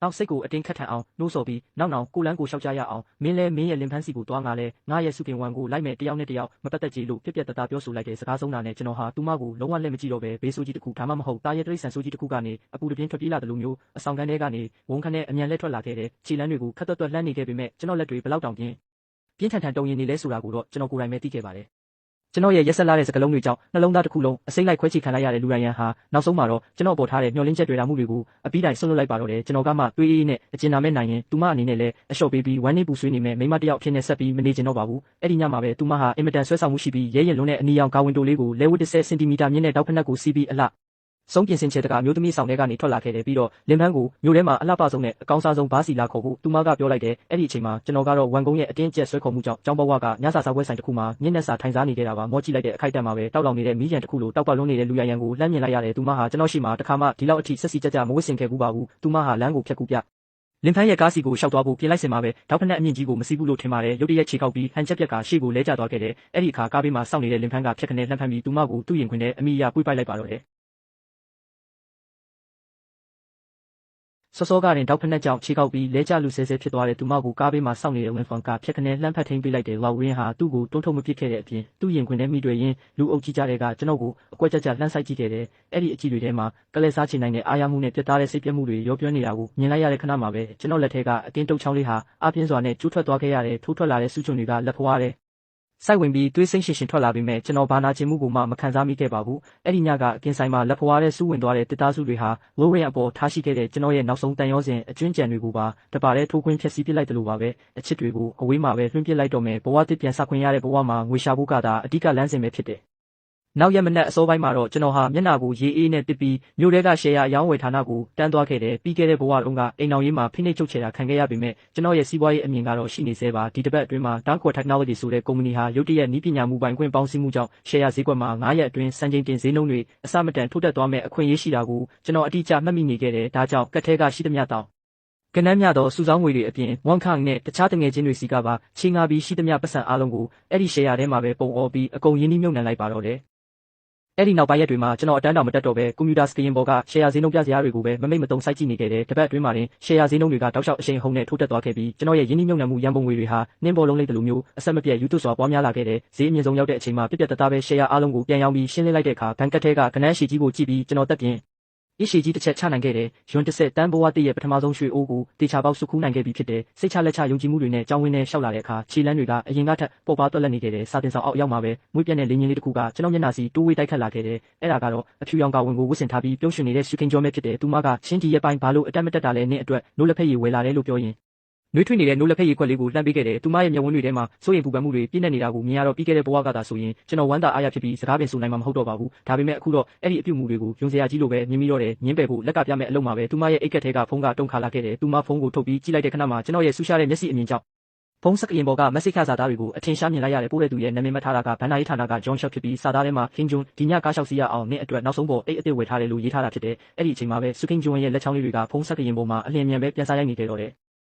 နောက်စိတ်ကိုအတင်းခတ်ထန်အောင်နှိုးဆော်ပြီးနောက်နောက်ကိုလန်းကိုလျှောက်ကြရအောင်မင်းရဲ့လင်ပန်းစီကိုသွားငါလဲငါရဲ့စုကင်ဝမ်ကိုလိုက်မယ်တယောက်နဲ့တယောက်မပတ်သက်ကြလို့ပြက်ပြောဆိုလိုက်တဲ့စကားဆုံးတာနဲ့ကျွန်တော်ဟာသူမကိုလုံးဝလက်မကြည့်တော့ပဲဘေးဆိုးကြီးတစ်ခုဒါမှမဟုတ်တာရဲ့တရိတ်ဆန်ဆိုးကြီးတစ်ခုကနေအပူတပြင်းထွက်ပြေးလာတယ်လို့မျိုးအဆောင်ကန်ထဲကနေဝန်ခံနဲ့အမြန်လက်ထွက်လာခဲ့တဲ့ခြေလမ်းတွေကိုခတ်သွက်လှမ်းနေခဲ့ပေမဲ့ကျွန်တော်လက်တွေဘလောက်တောင်ပြင်းထန်တုံရင်နေလဲဆိုတာကိုတော့ကျွန်တော်ကိုယ်တိုင်ပဲသိခဲ့ပါတယ်ကျွန်တော်ရဲ့ရက်ဆက်လာတဲ့စကလုံးတွေကြောင့်နှလုံးသားတစ်ခုလုံးအစိမ့်လိုက်ခွဲချခံလိုက်ရတဲ့လူရန်ရန်ဟာနောက်ဆုံးမှာတော့ကျွန်တော်ပေါ်ထားတဲ့မျှော်လင့်ချက်တွေရာမှုတွေကိုအပီးတိုင်ဆွန့်လွတ်လိုက်ပါတော့တယ်ကျွန်တော်ကမှသွေးအေးနဲ့အကျဉ်းနာမဲ့နိုင်ရင်သူမအနေနဲ့လည်းအလျှော့ပေးပြီးဝမ်းနေပူဆွေးနေမဲ့မိမတယောက်ဖြစ်နေဆက်ပြီးမနေချင်တော့ပါဘူးအဲ့ဒီညမှာပဲသူမဟာအင်မတန်ဆွဲဆောင်မှုရှိပြီးရဲရင်လွန်းတဲ့အနီရောင်ကာဝင်တိုလေးကိုလဲဝတ်10စင်တီမီတာမြင့်တဲ့တောက်ဖက်နှက်ကိုစီးပြီးအလှဆုံးပြင်ဆင်ချက်တကအမျိုးသမီးဆောင်ထဲကနေထွက်လာခဲ့တယ်ပြီးတော့လင်ပန်းကိုမြို့ထဲမှာအလှပဆုံးနဲ့အကောင်းစားဆုံးဘားစီလာခေါ်ဖို့သူမကပြောလိုက်တယ်အဲ့ဒီအချိန်မှာကျွန်တော်ကတော့ဝန်ကုန်းရဲ့အတင်းကျပ်ဆွဲခေါ်မှုကြောင့်ကျောင်းဘဝကညစာစားပွဲဆိုင်တစ်ခုမှာမျက်နှာစာထိုင်စားနေခဲ့တာပါမောကြည့်လိုက်တဲ့အခိုက်အတန့်မှာပဲတောက်လောင်နေတဲ့မီးရန်တစ်ခုလိုတောက်ပလွန်းနေတဲ့လူရန်ကိုလှမ်းမြင်လိုက်ရတယ်သူမဟာကျွန်တော်ရှိမှတခါမှဒီလောက်အထိဆက်စီကြမဝစ်စင်ခဲ့ဘူးပါဘူးသူမဟာလမ်းကိုဖြတ်ကူးပြလင်ဖန်းရဲ့ကားစီကိုရှောက်သွားဖို့ပြင်လိုက်စင်မှာပဲတောက်ဖက်နှက်အမြင့်ကြီးကိုမစီးဘူးလို့ထင်ပါတယ်ရုတ်တရက်ခြေကောက်ပြီးဟန်ချက်ပြက်ကရှေ့ကိုလဲကျသွားခဲ့တယ်အဲ့ဒီအခါကားဘေးမှာစောင့်နေတဲ့လင်ဖန်းကဖြတ်ခနဲ့လှမ်းဖမ်းပြီးသူမကိုသူ့ရင်ခွင်ထဲအမိရပွေ့ပိုက်လိုက်ပါတော့တယ်စောကရင်တောက်ဖက်နှက်ကြောင့်ခြေကောက်ပြီးလဲကျလူဆဲဖြစ်သွားတဲ့သူမကိုကားဘေးမှာစောင့်နေတဲ့ဝင်ဖန်ကဖြတ်ခနဲ့လှမ်းဖက်ထိန်ပေးလိုက်တယ်ဝါဝရင်းဟာသူ့ကိုတွန်းထုတ်မပစ်ခဲ့တဲ့အပြင်သူ့ရင်ခွင်ထဲမိတွေ့ရင်းလူအုပ်ကြီးကြတဲ့ကကျွန်တော်ကိုအကွက်ကြလှမ်းဆိုင်ကြည့်ခဲ့တယ်အဲ့ဒီအကြည့်တွေထဲမှာကလဲစားချင်နိုင်တဲ့အာရမှုနဲ့ပြတ်သားတဲ့စိတ်ပြတ်မှုတွေရောပြောနေတာကိုမြင်လိုက်ရတဲ့ခဏမှာပဲကျွန်တော်လက်ထဲကအတင်းတုပ်ချောင်းလေးဟာအပြင်းစွာနဲ့ကျိုးထွက်သွားခဲ့ရတယ်ထိုးထွက်လာတဲ့စုချွန်တွေကလက်ဖွားတယ်စိုက်ဝင်ပြီးသွေးစိမ့်ရှင်ထွက်လာပြီးမဲ့ကျွန်တော်ဘာနာကျင်မှုကိုမှမခံစားမိခဲ့ပါဘူးအဲ့ဒီညကအကင်ဆိုင်မှာလက်ဖွားတဲ့စူးဝင်သွားတဲ့တစ်သားစုတွေဟာဝိုးရင်အပေါ်ထားရှိခဲ့တဲ့ကျွန်တော်ရဲ့နောက်ဆုံးတန်ရောစဉ်အကျွင်းကြံတွေကိုပါတပါတဲ့ထိုးခွင်းဖြက်စီးပစ်လိုက်တယ်လို့ပါပဲအချစ်တွေကိုအဝေးမှာပဲလွှင့်ပစ်လိုက်တော့မယ်ဘဝတစ်ပြန်စခွင့်ရတဲ့ဘဝမှာငွေရှာဖို့ကသာအဓိကလမ်းစဉ်ပဲဖြစ်တယ်နောက်ရက်မနက်အစောပိုင်းမှာတော့ကျွန်တော်ဟာမျက်နှာကိုရေအေးနဲ့ပစ်ပြီးမြို့ထဲကရှယ်ယာအယောင်းဝယ်ဌာနကိုတန်းသွားခဲ့တယ်ပြီးခဲ့တဲ့ဘဝတုန်းကအိမ်တော်ရေးမှာဖိနှိပ်ချုပ်ချယ်တာခံခဲ့ရပေမဲ့ကျွန်တော်ရဲ့စီးပွားရေးအမြင်ကတော့ရှိနေသေးပါဒီတစ်ပတ်အတွင်းမှာ Darkware Technology ဆိုတဲ့ကုမ္ပဏီဟာရုတ်တရက်နည်းပညာမှုပိုင်ခွင့်ပေါင်းစည်းမှုကြောင့်ရှယ်ယာဈေးကွက်မှာ9ရက်အတွင်းစံချိန်တင်ဈေးနှုန်းတွေအဆမတန်ထိုးတက်သွားမဲ့အခွင့်အရေးရှိတာကိုကျွန်တော်အတိအကျမှတ်မိနေခဲ့တယ်ဒါကြောင့်ကတ်ထဲကရှိသမျှတောင်ကနန်းမြသောစုဆောင်းငွေတွေအပြင်ဝန်ခန့်နဲ့တခြားတငယ်ချင်းတွေစီကပါချိန်ငါပြီးရှိသမျှပတ်စံအားလုံးကိုအဲ့ဒီရှယ်ယာထဲမှာပဲပုံအော်ပြီးအကုန်ရင်းနှီးမြှုပ်နှံလိုက်ပါတော့တယ်အဲ့ဒီနောက်ပိုင်းရက်တွေမှာကျွန်တော်အတန်းတောင်မတက်တော့ပဲကွန်ပျူတာစကရင်ပေါ်ကရှယ်ယာဈေးနှုန်းပြစရာတွေကိုပဲမမိတ်မတုံစိုက်ကြည့်နေခဲ့တယ်တစ်ပတ်အတွင်းမှာတင်ရှယ်ယာဈေးနှုန်းတွေကတောက်လျှောက်အရှိန်ဟုန်နဲ့ထိုးတက်သွားခဲ့ပြီးကျွန်တော်ရဲ့ရင်းနှီးမြှုပ်နှံမှုရန်ပုံငွေတွေဟာနှင်းပေါ်လုံးလေးတလူမျိုးအဆက်မပြတ်ယူသွစွာပွားများလာခဲ့တယ်ဈေးအမြင့်ဆုံးရောက်တဲ့အချိန်မှာပြက်တသားပဲရှယ်ယာအားလုံးကိုပြန်ရောင်းပြီးရှင်းလင်းလိုက်တဲ့အခါဘဏ်ကတ်ထဲကကနန်းရှည်ကြီးကိုကြည့်ပြီးကျွန်တော်တက်ပြင်အရှိကြီးတစ်ချက်ချနိုင်ခဲ့တယ်ယွန်းတစ်တန်းဘဝတည့်ရဲ့ပထမဆုံးရွှေအိုးကိုတေချာပေါက်စုခူးနိုင်ခဲ့ပြီဖြစ်တယ်စိတ်ချလက်ချယုံကြည်မှုတွေနဲ့ကြောင်းဝင်းနဲ့ရှောက်လာတဲ့အခါခြေလမ်းတွေကအရင်ကထက်ပေါ်ပါသွက်လက်နေခဲ့တယ်စာတင်ဆောင်အောက်ရောက်မှာပဲမွေးပြက်တဲ့လင်းကြီးလေးတစ်ခုကကျွန်တော်မျက်နှာစီတိုးဝေးတိုက်ခတ်လာခဲ့တယ်အဲ့ဒါကတော့အဖြူရောင်ကဝင်ကိုဝတ်ဆင်ထားပြီးပြုံးရွှင်နေတဲ့ရှူကင်ကျော်မဲဖြစ်တယ်သူမကချင်းကြီးရဲ့ပိုင်းဘာလို့အတက်မတက်တာလဲနင်းအတွက်နိုးလက်ဖက်ရည်ဝယ်လာတယ်လို့ပြောရင်နှွေးထွေးနေတဲ့နိုးလက်ဖက်ရည်ခွက်လေးကိုလှမ်းပေးခဲ့တယ်သူမရဲ့မျက်ဝန်းတွေထဲမှာစိုးရိမ်ပူပန်မှုတွေပြည့်နေနေတာကိုမြင်ရတော့ပြီးခဲ့တဲ့ဘဝကသာဆိုရင်ကျွန်တော်ဝမ်းသာအားရဖြစ်ပြီးစကားပင်ဆိုနိုင်မှာမဟုတ်တော့ပါဘူးဒါပေမဲ့အခုတော့အဲ့ဒီအပြုမှုတွေကိုယုံစရာကြီးလိုပဲမြင်ပြီးတော့တယ်ညင်းပယ်ဖို့လက်ကပြမဲ့အလုံးမှာပဲသူမရဲ့အိတ်ကက်ထဲကဖုန်းကတုံခါလာခဲ့တယ်သူမဖုန်းကိုထုတ်ပြီးကြည့်လိုက်တဲ့ခဏမှာကျွန်တော်ရဲ့ဆူရှာတဲ့မျက်စိအမြင်ကြောင့်ဖုန်းစကရင်ပေါ်ကမက်ဆေ့ချ်စာသားတွေကိုအထင်ရှားမြင်လိုက်ရတဲ့ပို့တဲ့သူရဲ့နာမည်မှတ်ထားတာကဘန်နာရေးဌာနကဂျွန်ရှော့ဖြစ်ပြီးစာသားထဲမှာခင်ဂျွန်ဒီညကားလျှောက်စီရအောင်နင့်အတွက်နောက်ဆုံးပေါ်အိတ်အစ်စ်ဝယ်ထားတယ်လို့ရေးထားတာဖြစ်တယ်အဲ့ဒီအချိန်မှာပဲဆူကင်ဂျွန်ရဲ့လက်ချောင်းလေးတွေကဖုန်းစကရင်ပေါ်မှာအလျင်မြန်ပဲပြန်စားရိုက်နေကြတော့တ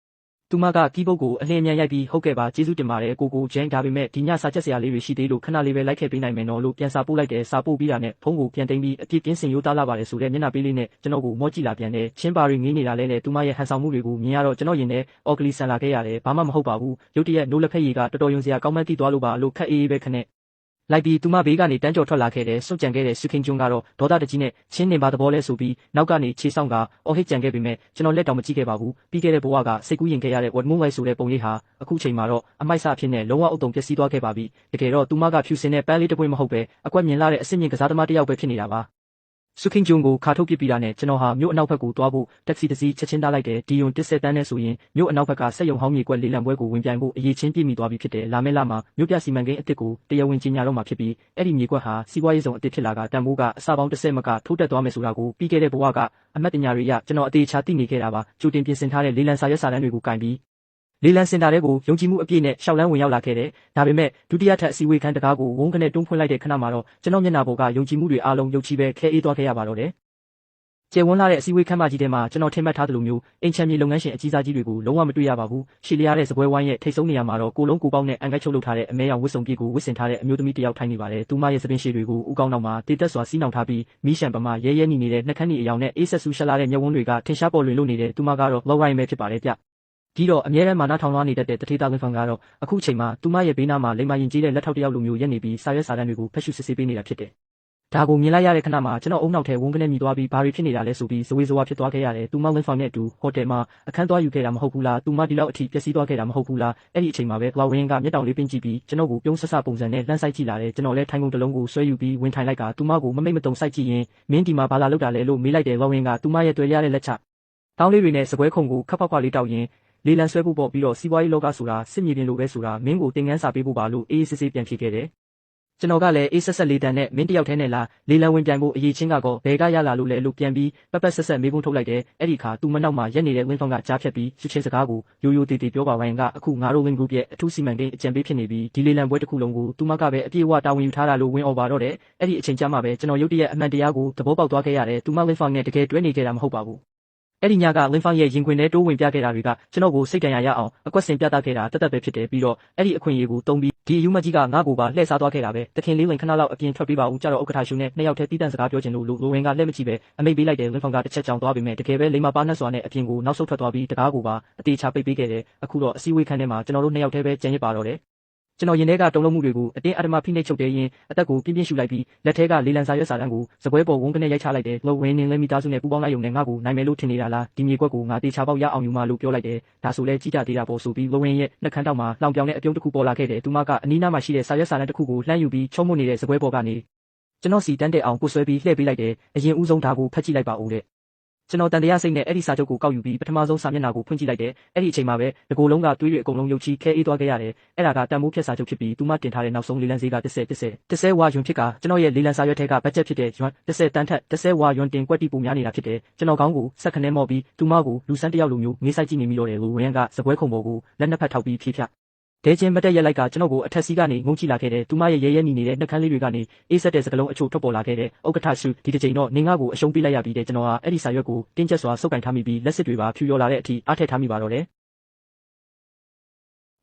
ယ်သူမကကီးဘုတ်ကိုအလင်းမြန်ရိုက်ပြီးဟုတ်ကဲ့ပါကျေးဇူးတင်ပါတယ်ကိုဂျန်ဒါပေမဲ့ဒီညစာချက်စရာလေးတွေရှိသေးလို့ခဏလေးပဲလိုက်ခဲ့ပေးနိုင်မယ်နော်လို့ပြန်စာပို့လိုက်တယ်စာပို့ပြီးတာနဲ့ဖုန်းကိုပြန်သိမ်းပြီးအပြစ်ကင်းစင်ရိုးသားလာပါတယ်ဆိုတဲ့မျက်နှာပေးလေးနဲ့ကျွန်တော်ကိုမော့ကြည့်လာပြန်တယ်ချင်းပါရီငေးနေတာလဲနဲ့သူမရဲ့ဟန်ဆောင်မှုတွေကိုမြင်ရတော့ကျွန်တော်ရင်ထဲအော်ကလီဆန်လာခဲ့ရတယ်ဘာမှမဟုတ်ပါဘူးရုတ်တရက်နိုးလက်ဖက်ရည်ကတော်တော်ယုံစရာကောင်းမှန်းသိသွားလို့ပါလို့ခက်အေးအေးပဲခနဲ့ လိုက်ပြီးသူမဘေးကနေတန်းကြော်ထွက်လာခဲ့တဲ့စွန့်ကြံခဲ့တဲ့စုခင်းကျွန်းကတော့ဒေါသတကြီးနဲ့ချင်းနေပါသဘောလဲဆိုပြီးနောက်ကနေခြေဆောင်ကအော်ဟစ်ကြံခဲ့ပေမဲ့ကျွန်တော်လက်တောင်မကြည့်ခဲ့ပါဘူးပြီးခဲ့တဲ့ဘဝကစိတ်ကူးရင်ခဲ့ရတဲ့ဝတ်မုန်းဝိုက်ဆိုတဲ့ပုံရိပ်ဟာအခုချိန်မှာတော့အမိုက်စအဖြစ်နဲ့လုံးဝအုပ်တုံပျက်စီးသွားခဲ့ပါပြီတကယ်တော့သူမကဖြူစင်တဲ့ပန်းလေးတစ်ပွင့်မဟုတ်ပဲအကွက်မြင်လာတဲ့အစ်စ်မြင့်ကစားသမားတစ်ယောက်ပဲဖြစ်နေတာပါစုခင်းကျွန်းကိုခါထုတ်ပစ်ပြီးတာနဲ့ကျွန်တော်ဟာမြို့အနောက်ဘက်ကိုသွားဖို့တက္ကစီတစ်စီးချက်ချင်းတားလိုက်တယ်ဒီယွန်တစ်တန်းနဲ့ဆိုရင်မြို့အနောက်ဘက်ကစက်ရုံဟောင်းမြေကွက်လေးလံပွဲကိုဝင်ပြိုင်ဖို့အရေးချင်းပြည့်မိသွားပြီဖြစ်တယ်လာမယ့်လမှာမြို့ပြစီမံကိန်းအစ်စ်ကိုတရားဝင်ကြီးညာတော့မှာဖြစ်ပြီးအဲ့ဒီမြေကွက်ဟာစီးပွားရေးဆောင်အစ်စ်ဖြစ်လာကတန်ဖိုးကအစပေါင်း30မကထိုးတက်သွားမယ်ဆိုတာကိုပြီးခဲ့တဲ့ဘဝကအမတ်တညာတွေရကျွန်တော်အသေးချာသိနေခဲ့တာပါကြိုတင်ပြင်ဆင်ထားတဲ့လေးလံစာရွက်စာတမ်းတွေကိုကင်ပြီးလေးလံစင်တာတဲ့ကိုယုံကြည်မှုအပြည့်နဲ့ရှောက်လန်းဝင်ရောက်လာခဲ့တယ်ဒါပေမဲ့ဒုတိယထပ်အစည်းအဝေးခန်းတကားကိုဝုန်းကနေတွန်းဖွင့်လိုက်တဲ့ခဏမှာတော့ကျွန်တော်မျက်နှာပေါ်ကယုံကြည်မှုတွေအားလုံးရုပ်ချီးပဲခဲအေးသွားခဲ့ရပါတော့တယ်ကျယ်ဝန်းလာတဲ့အစည်းအဝေးခန်းမကြီးထဲမှာကျွန်တော်ထင်မှတ်ထားသလိုမျိုးအိမ်ချမ်းမြေလုပ်ငန်းရှင်အကြီးစားကြီးတွေကိုလုံးဝမတွေ့ရပါဘူးရှီလျားတဲ့စပွဲဝိုင်းရဲ့ထိပ်ဆုံးနေရာမှာတော့ကိုလုံးကိုပေါင်းနဲ့အန်ကိုက်ချုပ်လုပ်ထားတဲ့အမဲရောင်ဝတ်စုံပြည့်ကိုဝတ်ဆင်ထားတဲ့အမျိုးသမီးတစ်ယောက်ထိုင်နေပါတယ်သူမရဲ့သပင်ရှည်တွေကိုဥကောင်းနောက်မှာတေးသက်စွာစီးနှောင်ထားပြီးမီးရှံပမာရဲရဲနီနေတဲ့နှက်ခမ်းနီအယောင်နဲ့အေးဆက်ဆူရှက်လာတဲ့မျက်ဝန်းတွေကထင်ရှားပေါ်လွင်လို့နေတဲ့သူမကတော့လော်ရိုင်းပဲဖြစ်ပါတယ်ဗျဒီတော့အမြဲတမ်းမာနထောင်လွှားနေတတ်တဲ့တထေးသားဝင်းဖန်ကတော့အခုချိန်မှာသူမရဲ့ဘေးနားမှာလိမ္မာရင်ကြီးတဲ့လက်ထောက်တစ်ယောက်လိုမျိုးရက်နေပြီးစာရွက်စာတမ်းတွေကိုဖတ်ရှုစစ်ဆေးပေးနေတာဖြစ်တယ်ဒါကိုမြင်လိုက်ရတဲ့ခဏမှာကျွန်တော်အုံနောက်ထဲဝုန်းကနေမြည်သွားပြီးဘာတွေဖြစ်နေတာလဲဆိုပြီးဇဝေဇဝါဖြစ်သွားခဲ့ရတယ်သူမဝင်းဖန်နဲ့အတူဟိုတယ်မှာအခန်းသွားယူခဲ့တာမဟုတ်ဘူးလားသူမဒီလောက်အထိပျက်စီးသွားခဲ့တာမဟုတ်ဘူးလားအဲ့ဒီအချိန်မှာပဲဘလောင်ဝင်းကမျက်တောင်လေးပင်းကြည့်ပြီးကျွန်တော်ကိုပြုံးဆဆပုံစံနဲ့လှမ်းဆိုင်ကြည့်လာတယ်ကျွန်တော်လည်းထိုင်ကုန်တစ်လုံးကိုဆွဲယူပြီးဝင်ထိုင်လိုက်ကသူမကိုမမိတ်မတုံစိုက်ကြည့်ရင်မင်းဒီမှာဘာလာလောက်တာလဲလို့မေးလိုက်တယ်ဘလောင်ဝင်းကသူမရဲ့တွေ့ရတဲ့လက်ချတောင်းလေးတွေနဲ့စပွဲခုံကိုခပ်ဖောက်ဖောက်လေးတောက်ရင်လေးလံဆွဲဖို့ပေါ့ပြီးတော့စီးပွားရေးလောကဆိုတာစစ်မြေပြင်လိုပဲဆိုတာမင်းကိုသင်ခန်းစာပေးဖို့ပါလို့အေးအေးဆေးဆေးပြန်ဖြေခဲ့တယ်ကျွန်တော်ကလည်းအေးဆက်ဆက်လေးတန်နဲ့မင်းတယောက်တည်းနဲ့လားလေးလံဝင်ပြိုင်ဖို့အရေးချင်းကတော့ဘယ်ကရလာလို့လဲလို့ပြန်ပြီးပက်ပက်ဆက်ဆက်မေးခွန်းထုတ်လိုက်တယ်အဲ့ဒီခါသူမနောက်မှာရက်နေတဲ့ဝင်းဖောင်းကကြားဖြတ်ပြီးရှစ်ချင်းစကားကိုရိုးရိုးတေးတေးပြောပါဝိုင်းကအခုငါတို့ဝင်းဂရုရဲ့အထူးစီမံကိန်းအကြံပေးဖြစ်နေပြီးဒီလေးလံပွဲတစ်ခုလုံးကိုသူမကပဲအပြည့်အဝတာဝန်ယူထားတာလို့ဝင်းအော်ပါတော့တယ်အဲ့ဒီအချိန်ကျမှပဲကျွန်တော်ရုတ်တရက်အမှန်တရားကိုသဘောပေါက်သွားခဲ့ရတယ်သူမဝင်းဖောင်းနဲ့တကယ်တွဲနေခဲ့တာမဟုတ်ပါဘူးအဲ့ဒီညကလင်းဖောင်းရဲ့ရင်ခွင်ထဲတိုးဝင်ပြခဲ့တာတွေကကျွန်တော်ကိုစိတ်ကြံရအောင်အကွက်စင်ပြသခဲ့တာတသက်ပဲဖြစ်တယ်ပြီးတော့အဲ့ဒီအခွင့်အရေးကိုတုံးပြီးဒီအယူမကြီးကငါ့ကိုပါလှည့်စားသွားခဲ့တာပဲတခင်လေးဝင်ခဏလောက်အပြင်ထွက်ပေးပါဦးကြတော့ဥက္ကဋ္ဌရှုနဲ့နှစ်ယောက်တည်းတီးတန့်စကားပြောချင်လို့လိုဝင်ကလက်မကြည့်ပဲအမိတ်ပေးလိုက်တယ်လင်းဖောင်းကတစ်ချက်ကြောင်သွားပေမဲ့တကယ်ပဲလိမ္မာပါနှက်စွာနဲ့အပြင်ကိုနောက်ဆုတ်ထွက်သွားပြီးတကားကိုပါအတေချပိတ်ပေးခဲ့တယ်အခုတော့အစည်းအဝေးခန်းထဲမှာကျွန်တော်တို့နှစ်ယောက်တည်းပဲကြံရစ်ပါတော့တယ်ကျွန်တော်ရင်ထဲကတုံလုံးမှုတွေကိုအတင်းအဓမ္မဖိနှိပ်ချုပ်တဲရင်အသက်ကိုပြင်းပြင်းရှူလိုက်ပြီးလက်ထဲကလေးလံစာရွက်စာတမ်းကိုစပွဲပေါ်ဝုန်းကနေရိုက်ချလိုက်တယ်လို့ဝင်းနေလဲမိသားစုနဲ့ပူပေါင်းလိုက်ရုံနဲ့ငါ့ကိုနိုင်မယ်လို့ထင်နေတာလားဒီမြေကွက်ကိုငါတေချာပေါက်ရအောင်ယူမှလို့ပြောလိုက်တယ်ဒါဆိုလဲကြီးကြသေးတာပေါ့ဆိုပြီးလိုဝင်းရဲ့နှက်ခမ်းတောက်မှာလောင်ပြောင်တဲ့အပြုံးတစ်ခုပေါ်လာခဲ့တယ်သူမကအနီးနားမှာရှိတဲ့စာရွက်စာတမ်းတစ်ခုကိုလှမ်းယူပြီးချုံးမွနေတဲ့စပွဲပေါ်ကနေကျွန်တော်စီတန်းတဲ့အောင်ကိုဆွဲပြီးလှည့်ပေးလိုက်တယ်အရင်ဦးဆုံးဒါကိုဖတ်ကြည့်လိုက်ပါဦးတဲ့ကျွန်တော်တန်တရားစိတ်နဲ့အဲ့ဒီစာချုပ်ကိုကောက်ယူပြီးပထမဆုံးစာမျက်နှာကိုဖွင့်ကြည့်လိုက်တယ်အဲ့ဒီအချိန်မှာပဲဒီကိုယ်လုံးကတွေးရအကုန်လုံးရုပ်ချီခဲအေးသွားခဲ့ရတယ်အဲ့ဒါကတန်မိုးဖြတ်စာချုပ်ဖြစ်ပြီးသူမတင်ထားတဲ့နောက်ဆုံးလေးလံဈေးက10ဝါယွန်ဖြစ်ကကျွန်တော်ရဲ့လေးလံစာရွက်ထဲကဘတ်ဂျက်ဖြစ်တဲ့ယွမ်10တန်ထက်10ဝါယွန်တင်ကွက်တီပုံများနေတာဖြစ်တယ်ကျွန်တော်ကောင်းကိုစက်ခနဲမော့ပြီးသူမကိုလူစမ်းတယောက်လိုမျိုးငေးဆိုင်ကြည့်နေမိတော့တယ်လို့ဝင်းကစပွဲခုံပေါ်ကိုလက်နှစ်ဖက်ထောက်ပြီးဖြေဖြဒဲချင်းမတက်ရက်လိုက်ကကျွန်တော်ကိုအထက်စီးကနေငုံကြည့်လာခဲ့တယ်သူမရဲ့ရဲရဲနီနေတဲ့နှက်ခမ်းလေးတွေကနေအေးဆက်တဲ့စကလုံးအချို့ထွက်ပေါ်လာခဲ့တယ်ဥက္ကဋ္ဌရှုဒီတစ်ချိန်တော့နေငါကိုအရှုံးပေးလိုက်ရပြီးတဲ့ကျွန်တော်ဟာအဲ့ဒီစာရွက်ကိုတင်းကျပ်စွာစုပ်ကင်ထားမိပြီးလက်စစ်တွေပါဖြူရော်လာတဲ့အထိအားထည့်ထားမိပါတော့တ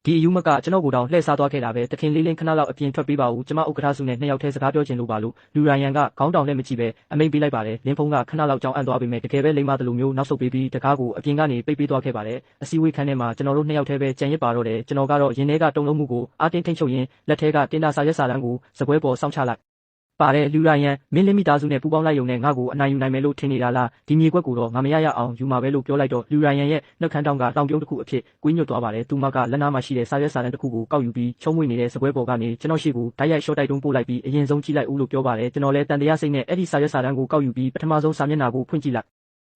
ယ်ဒီအယူမကကျွန်တော်ကိုတောင်လှည့်စားသွားခဲ့တာပဲတခင်လေးလင်းခဏလောက်အပြင်ထွက်ပေးပါဦးကျမဥက္ကဋ္ဌစုနဲ့နှစ်ယောက်တည်းစကားပြောချင်လို့ပါလို့လူရန်ရန်ကခေါင်းတောင်နဲ့မကြည့်ပဲအမိန်ပေးလိုက်ပါတယ်လင်းဖုံးကခဏလောက်ကြောင်းအံ့သွားပေမဲ့တကယ်ပဲလိမ္မာတယ်လို့မျိုးနောက်ဆုတ်ပေးပြီးတကားကိုအပြင်ကနေပိတ်ပေးသွားခဲ့ပါတယ်အစည်းအဝေးခန်းထဲမှာကျွန်တော်တို့နှစ်ယောက်တည်းပဲကြံရစ်ပါတော့တယ်ကျွန်တော်ကတော့ရင်းထဲကတုံလုံးမှုကိုအားတင်းထိန်ချုပ်ရင်းလက်ထဲကတင်တာစာရွက်စာတမ်းကိုစပွဲပေါ်စောင့်ချလိုက်ပါတယ်လူရန်ရန်မင်းလင်းမိသားစုနဲ့ပူပေါင်းလိုက်ရုံနဲ့ငါ့ကိုအနိုင်ယူနိုင်မယ်လို့ထင်နေတာလားဒီမြေကွက်ကိုတော့ငါမရရအောင်ယူမှာပဲလို့ပြောလိုက်တော့လူရန်ရန်ရဲ့နှုတ်ခမ်းတောင်းကတောင်ပြုံးတစ်ခုအဖြစ်ကွင်းညွတ်သွားပါတယ်သူမကလက်နားမှာရှိတဲ့စာရွက်စာတမ်းတစ်ခုကိုကောက်ယူပြီးချုံးမွေနေတဲ့စပွဲပေါ်ကနေကျွန်တော်ရှိကိုဓာတ်ရိုက်ရှော့တိုက်တွန်းပို့လိုက်ပြီးအရင်ဆုံးကြည့်လိုက်ဦးလို့ပြောပါတယ်ကျွန်တော်လည်းတန်တရားစိတ်နဲ့အဲ့ဒီစာရွက်စာတမ်းကိုကောက်ယူပြီးပထမဆုံးစာမျက်နှာကိုဖွင့်ကြည့်လိုက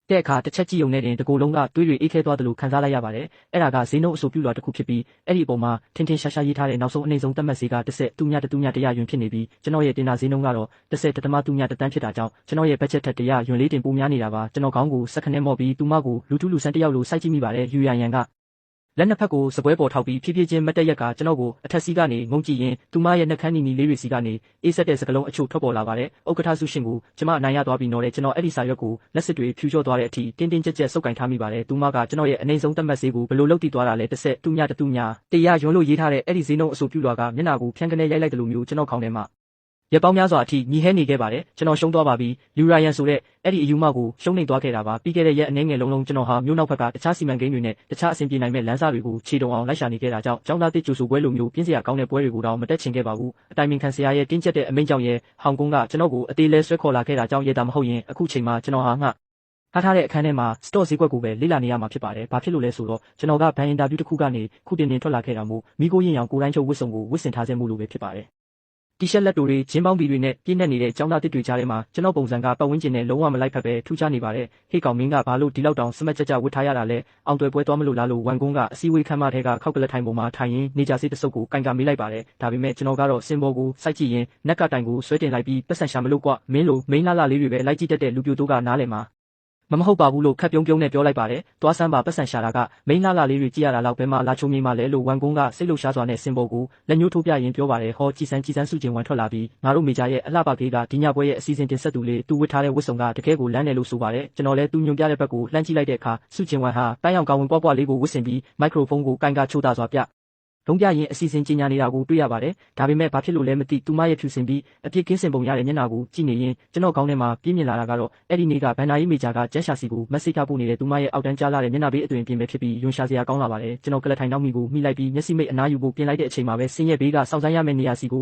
်တဲ့အခါတစ်ချက်ကြည့်ုံနဲ့တင်တကိုယ်လုံးကတွေးတွေအေးခဲသွားတယ်လို့ခံစားလိုက်ရပါတယ်အဲ့ဒါကဈေးနှုန်းအဆိုပြုလွှာတစ်ခုဖြစ်ပြီးအဲ့ဒီအပေါ်မှာထင်းထင်းရှားရှားရေးထားတဲ့နောက်ဆုံးအနှိမ့်ဆုံးသတ်မှတ်ဈေးက10တူည100ယွန်ဖြစ်နေပြီးကျွန်တော်ရဲ့တင်တာဈေးနှုန်းကတော့10.3တန်းဖြစ်တာကြောင့်ကျွန်တော်ရဲ့ဘတ်ဂျက်ထက်100ယွန်လေးတင်ပိုများနေတာပါကျွန်တော်ကောင်းကိုစက်ခနဲမော့ပြီးသူမကိုလူထူးလူဆန်းတယောက်လိုစိုက်ကြည့်မိပါတယ်ယူရန်ရန်ကလက်နှစ်ဖက်ကိုစပွဲပေါ်ထောက်ပြီးဖြည်းဖြည်းချင်းမတက်ရက်ကကျွန်တော်ကိုအထက်စီးကနေငုံကြည့်ရင်သူမရဲ့နှက်ခမ်းနီနီလေးတွေစီကနေအေးဆက်တဲ့စကလုံးအချို့ထွက်ပေါ်လာပါတယ်ဥက္ကဋ္ဌဆုရှင်ကိုကျမအနိုင်ရသွားပြီးတော့လေကျွန်တော်အဲ့ဒီစာရွက်ကိုလက်စစ်တွေဖြူချော့သွားတဲ့အထိတင်းတင်းကြပ်ကြပ်စုပ်ကင်ထားမိပါတယ်သူမကကျွန်တော်ရဲ့အနှိမ့်ဆုံးတတ်မှတ်ဈေးကိုဘယ်လိုလုပ်တည်သွားတာလဲ10တူည100ယွန်လို့ရေးထားတဲ့အဲ့ဒီဈေးနှုန်းအဆိုပြုလွှာကမျက်နှာကိုဖြန်းကနေရိုက်လိုက်တယ်လို့မျိုးကျွန်တော်ခေါင်းထဲမှာ ရက်ပေါင်းများစွာအထိညီဟဲနေခဲ့ပါတယ်ကျွန်တော်ရှုံးသွားပါပြီလူရိုင်ယန်ဆိုတဲ့အဲ့ဒီအယူမကိုရှုံးနေသွားခဲ့တာပါပြီးခဲ့တဲ့ရက်အနည်းငယ်လုံးကျွန်တော်ဟာမြို့နောက်ဘက်ကတခြားစီမံကိန်းတွေနဲ့တခြားအဆင်ပြေနိုင်မဲ့လမ်းစာတွေကိုခြေတုံအောင်လိုက်ရှာနေခဲ့တာကြောင့်ကျောင်းသားတစ်ကျူဆိုပွဲလိုမျိုးပြင်းစရာကောင်းတဲ့ပွဲတွေကိုတော့မတက်ချင်ခဲ့ပါဘူးအတိုင်ပင်ခံဆရာရဲ့တင်းကျပ်တဲ့အမိန့်ကြောင့်ရဲ့ဟောင်ကောင်ကကျွန်တော်ကိုအသေးလဲဆွဲခေါ်လာခဲ့တာကြောင့်ရတာမဟုတ်ရင်အခုချိန်မှာကျွန်တော်ဟာငှထားတဲ့အခန်းထဲမှာ store ဈေးကွက်ကိုပဲလေ့လာနေရမှာဖြစ်ပါတယ်။ဘာဖြစ်လို့လဲဆိုတော့ကျွန်တော်ကဘန်အင်တာဗျူးတစ်ခုကနေခုတင်ထွက်လာခဲ့တာမို့မိကိုရင်ရောင်ကိုတိုင်းချုပ်ဝတ်စုံကိုဝတ်ဆင်ထားစေမှုလိုပဲဖြစ်ပါတယ်။တီရှပ်လက်တိုတွေဂျင်းပေါင်းဘီတွေနဲ့ပြည့်နေနေတဲ့ចောင်းသားတစ်တွေကြားထဲမှာကျွန်တော်ပုံစံကပတ်ဝန်းကျင်နဲ့လုံးဝမလိုက်ဖက်ပဲထူးခြားနေပါတယ်။ဟေ့ကောင်မင်းကဘာလို့ဒီလောက်တောင်စမတ်ကြဝတ်ထားရတာလဲ။အောင်တွယ်ပွဲသွားမလို့လားလို့ဝန်ကုန်းကအစည်းအဝေးခန်းမထဲကခောက်ကလထိုင်ပေါ်မှာထိုင်ရင်းနေကြစေးတစုပ်ကိုကင်ကမေးလိုက်ပါတယ်။ဒါပေမဲ့ကျွန်တော်ကတော့စင်ဘောကိုစိုက်ကြည့်ရင်နက်ကတိုင်ကိုဆွဲတင်လိုက်ပြီးပတ်စံရှာမလို့ကွမင်းလိုမိန်းလာလေးတွေပဲလိုက်ကြည့်တတ်တဲ့လူပြိုတိုးကနားလည်မှာမဟုတ်ပါဘူးလို့ခက်ပြုံးပြုံးနဲ့ပြောလိုက်ပါတယ်။သွားစမ်းပါပတ်စံရှာတာကမိန်းလာလေးတွေကြည့်ရတာလောက်ပဲမှလာချုံမြေးမှလဲလို့ဝန်ကုန်းကစိတ်လှုပ်ရှားစွာနဲ့စင်ဘောကိုလက်ညှိုးထိုးပြရင်ပြောပါတယ်။ဟောကြည်စမ်းစုကျင်ဝန်ထွက်လာပြီးငါတို့မေဂျာရဲ့အလှပကေးကဒီညပွဲရဲ့အစီအစဉ်တင်ဆက်သူလေးသူဝတ်ထားတဲ့ဝတ်စုံကတကယ်ကိုလမ်းတယ်လို့ဆိုပါတယ်။ကျွန်တော်လည်းသူညွန်ပြတဲ့ဘက်ကိုလှမ်းကြည့်လိုက်တဲ့အခါစုကျင်ဝန်ဟာပန်းရောင်ကောင်းဝင်ပွားလေးကိုဝတ်ဆင်ပြီးမိုက်ခရိုဖုန်းကိုကင်ကချိုးတာစွာပြလုံးပြရင်အစီအစဉ်ကြီးညာနေတာကိုတွေ့ရပါတယ်။ဒါပေမဲ့ဘာဖြစ်လို့လဲမသိသူမရဲ့ဖြူစင်ပြီးအပြစ်ကင်းစင်ပုံရတဲ့မျက်နှာကိုကြည့်နေရင်ကျွန်တော်ခေါင်းထဲမှာပြင်းမြင်လာတာကတော့အဲ့ဒီနေ့ကဘန်နာရေးမေဂျာကကျန်းရှာစီကိုမက်ဆေ့ချပို့နေတဲ့သူမရဲ့အောက်တန်းကြားလာတဲ့မျက်နှာပေးအသွင်ပြင်ပဲဖြစ်ပြီးယွန်ရှာစရာကောင်းလာပါတယ်။ကျွန်တော်ကလထိုင်နောက်မိကိုမိလိုက်ပြီးမျက်စိမိတ်အနားယူဖို့ပြင်လိုက်တဲ့အချိန်မှာပဲဆင်းရဲဘေးကစောင့်ဆိုင်းရမယ့်နေရာစီက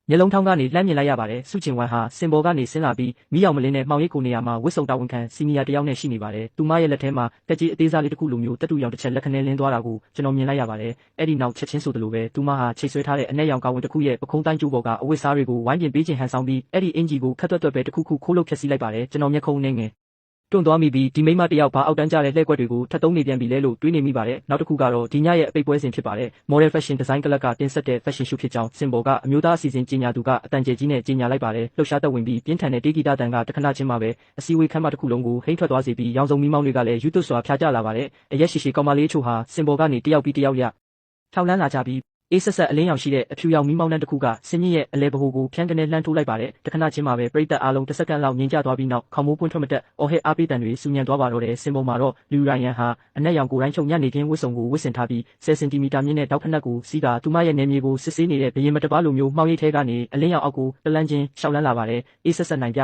ိုမျက်လုံးထောင်းကနေလှမ်းမြင်လိုက်ရပါတယ်။စုချင်ဝမ်ဟာစင်ဘော်ကနေဆင်းလာပြီးမိအောင်မလင်းနဲ့မှောင်ရိပ်ကိုနေရာမှာဝစ်စုံတာဝန်ခံစီနီယာတယောက်နဲ့ရှိနေပါတယ်။သူမရဲ့လက်ထဲမှာတက်ကြီးအသေးစားလေးတစ်ခုလိုမျိုးတက်တူရောင်တစ်ချက်လက်ခနဲလင်းသွားတာကိုကျွန်တော်မြင်လိုက်ရပါတယ်။အဲ့ဒီနောက်ချက်ချင်းဆိုသလိုပဲသူမဟာချိတ်ဆွဲထားတဲ့အနက်ရောင်ကောင်းဝင်တစ်ခုရဲ့ပခုံးတိုင်းကျိုးပေါ်ကအဝတ်စားတွေကိုဝိုင်းပြင်ပေးခြင်းဟန်ဆောင်ပြီးအဲ့ဒီအင်ဂျီကိုခက်တွက်ပဲတစ်ခုခုခိုးလို့ဖျက်ဆီးလိုက်ပါတယ်။ကျွန်တော်မျက်ခုံးနဲ့ငယ်တွန့်သွားမိပြီးဒီမိမတယောက်ဘာအောက်တန်းကြတဲ့လှည့်ကွက်တွေကိုထပ်သုံးနေပြန်ပြီလဲလို့တွေးနေမိပါတယ်။နောက်တစ်ခုကတော့ဒီညရဲ့အပိတ်ပွဲစဉ်ဖြစ်ပါတယ်။ Model Fashion Design ကလပ်ကတင်ဆက်တဲ့ Fashion Show ဖြစ်ကြောင်းစင်ဘော်ကအမျိုးသားအစီအစဉ်ကြီးညာသူကအတန်ကျဲကြီးနဲ့ကြီးညာလိုက်ပါတယ်။လှုပ်ရှားသက်ဝင်ပြီးပြင်းထန်တဲ့တေးဂီတတန်ကတခဏချင်းမှပဲအစည်းအဝေးခန်းမတစ်ခုလုံးကိုဟိမ့်ထွက်သွားစေပြီးရောင်စုံမီးမောင်းတွေကလည်းယူသွတ်စွာဖျားကျလာပါတယ်။အရက်ရှိရှိကောင်မလေးချို့ဟာစင်ဘော်ကနေတယောက်ပြီးတယောက်ရထောက်လန်းလာကြပြီးအေးဆက်ဆက်အလင်းရောင်ရှိတဲ့အဖြူရောင်မီးမောင်းနှံတစ်ခုကစင်မြင့်ရဲ့အလဲဘဟုကိုဖြန်းကနေလှမ်းထိုးလိုက်ပါတယ်တခဏချင်းမှာပဲပရိသတ်အားလုံးတစ်စက္ကန့်လောက်ငြိမ်ကျသွားပြီးနောက်ခေါင်းမိုးပွင့်ထွက်မတက်အော်ဟစ်အားပေးတန်တွေစူညံသွားပါတော့တယ်စင်ပေါ်မှာတော့လူရိုင်ယန်ဟာအနက်ရောင်ကိုတိုင်းချုပ်ညနေခင်းဝတ်စုံကိုဝတ်ဆင်ထားပြီး10 စင်တီမီတာမြင့်တဲ့တောက်ဖက်နှက်ကိုစီးကာသူမရဲ့နေမြေကိုစစ်ဆေးနေတဲ့ဘရင်မတပါလိုမျိုးမှောင်ရိပ်ထဲကနေအလင်းရောင်အောက်ကိုတလန်းချင်းရှောက်လန်းလာပါတယ်အေးဆက်ဆက်နိုင်ပ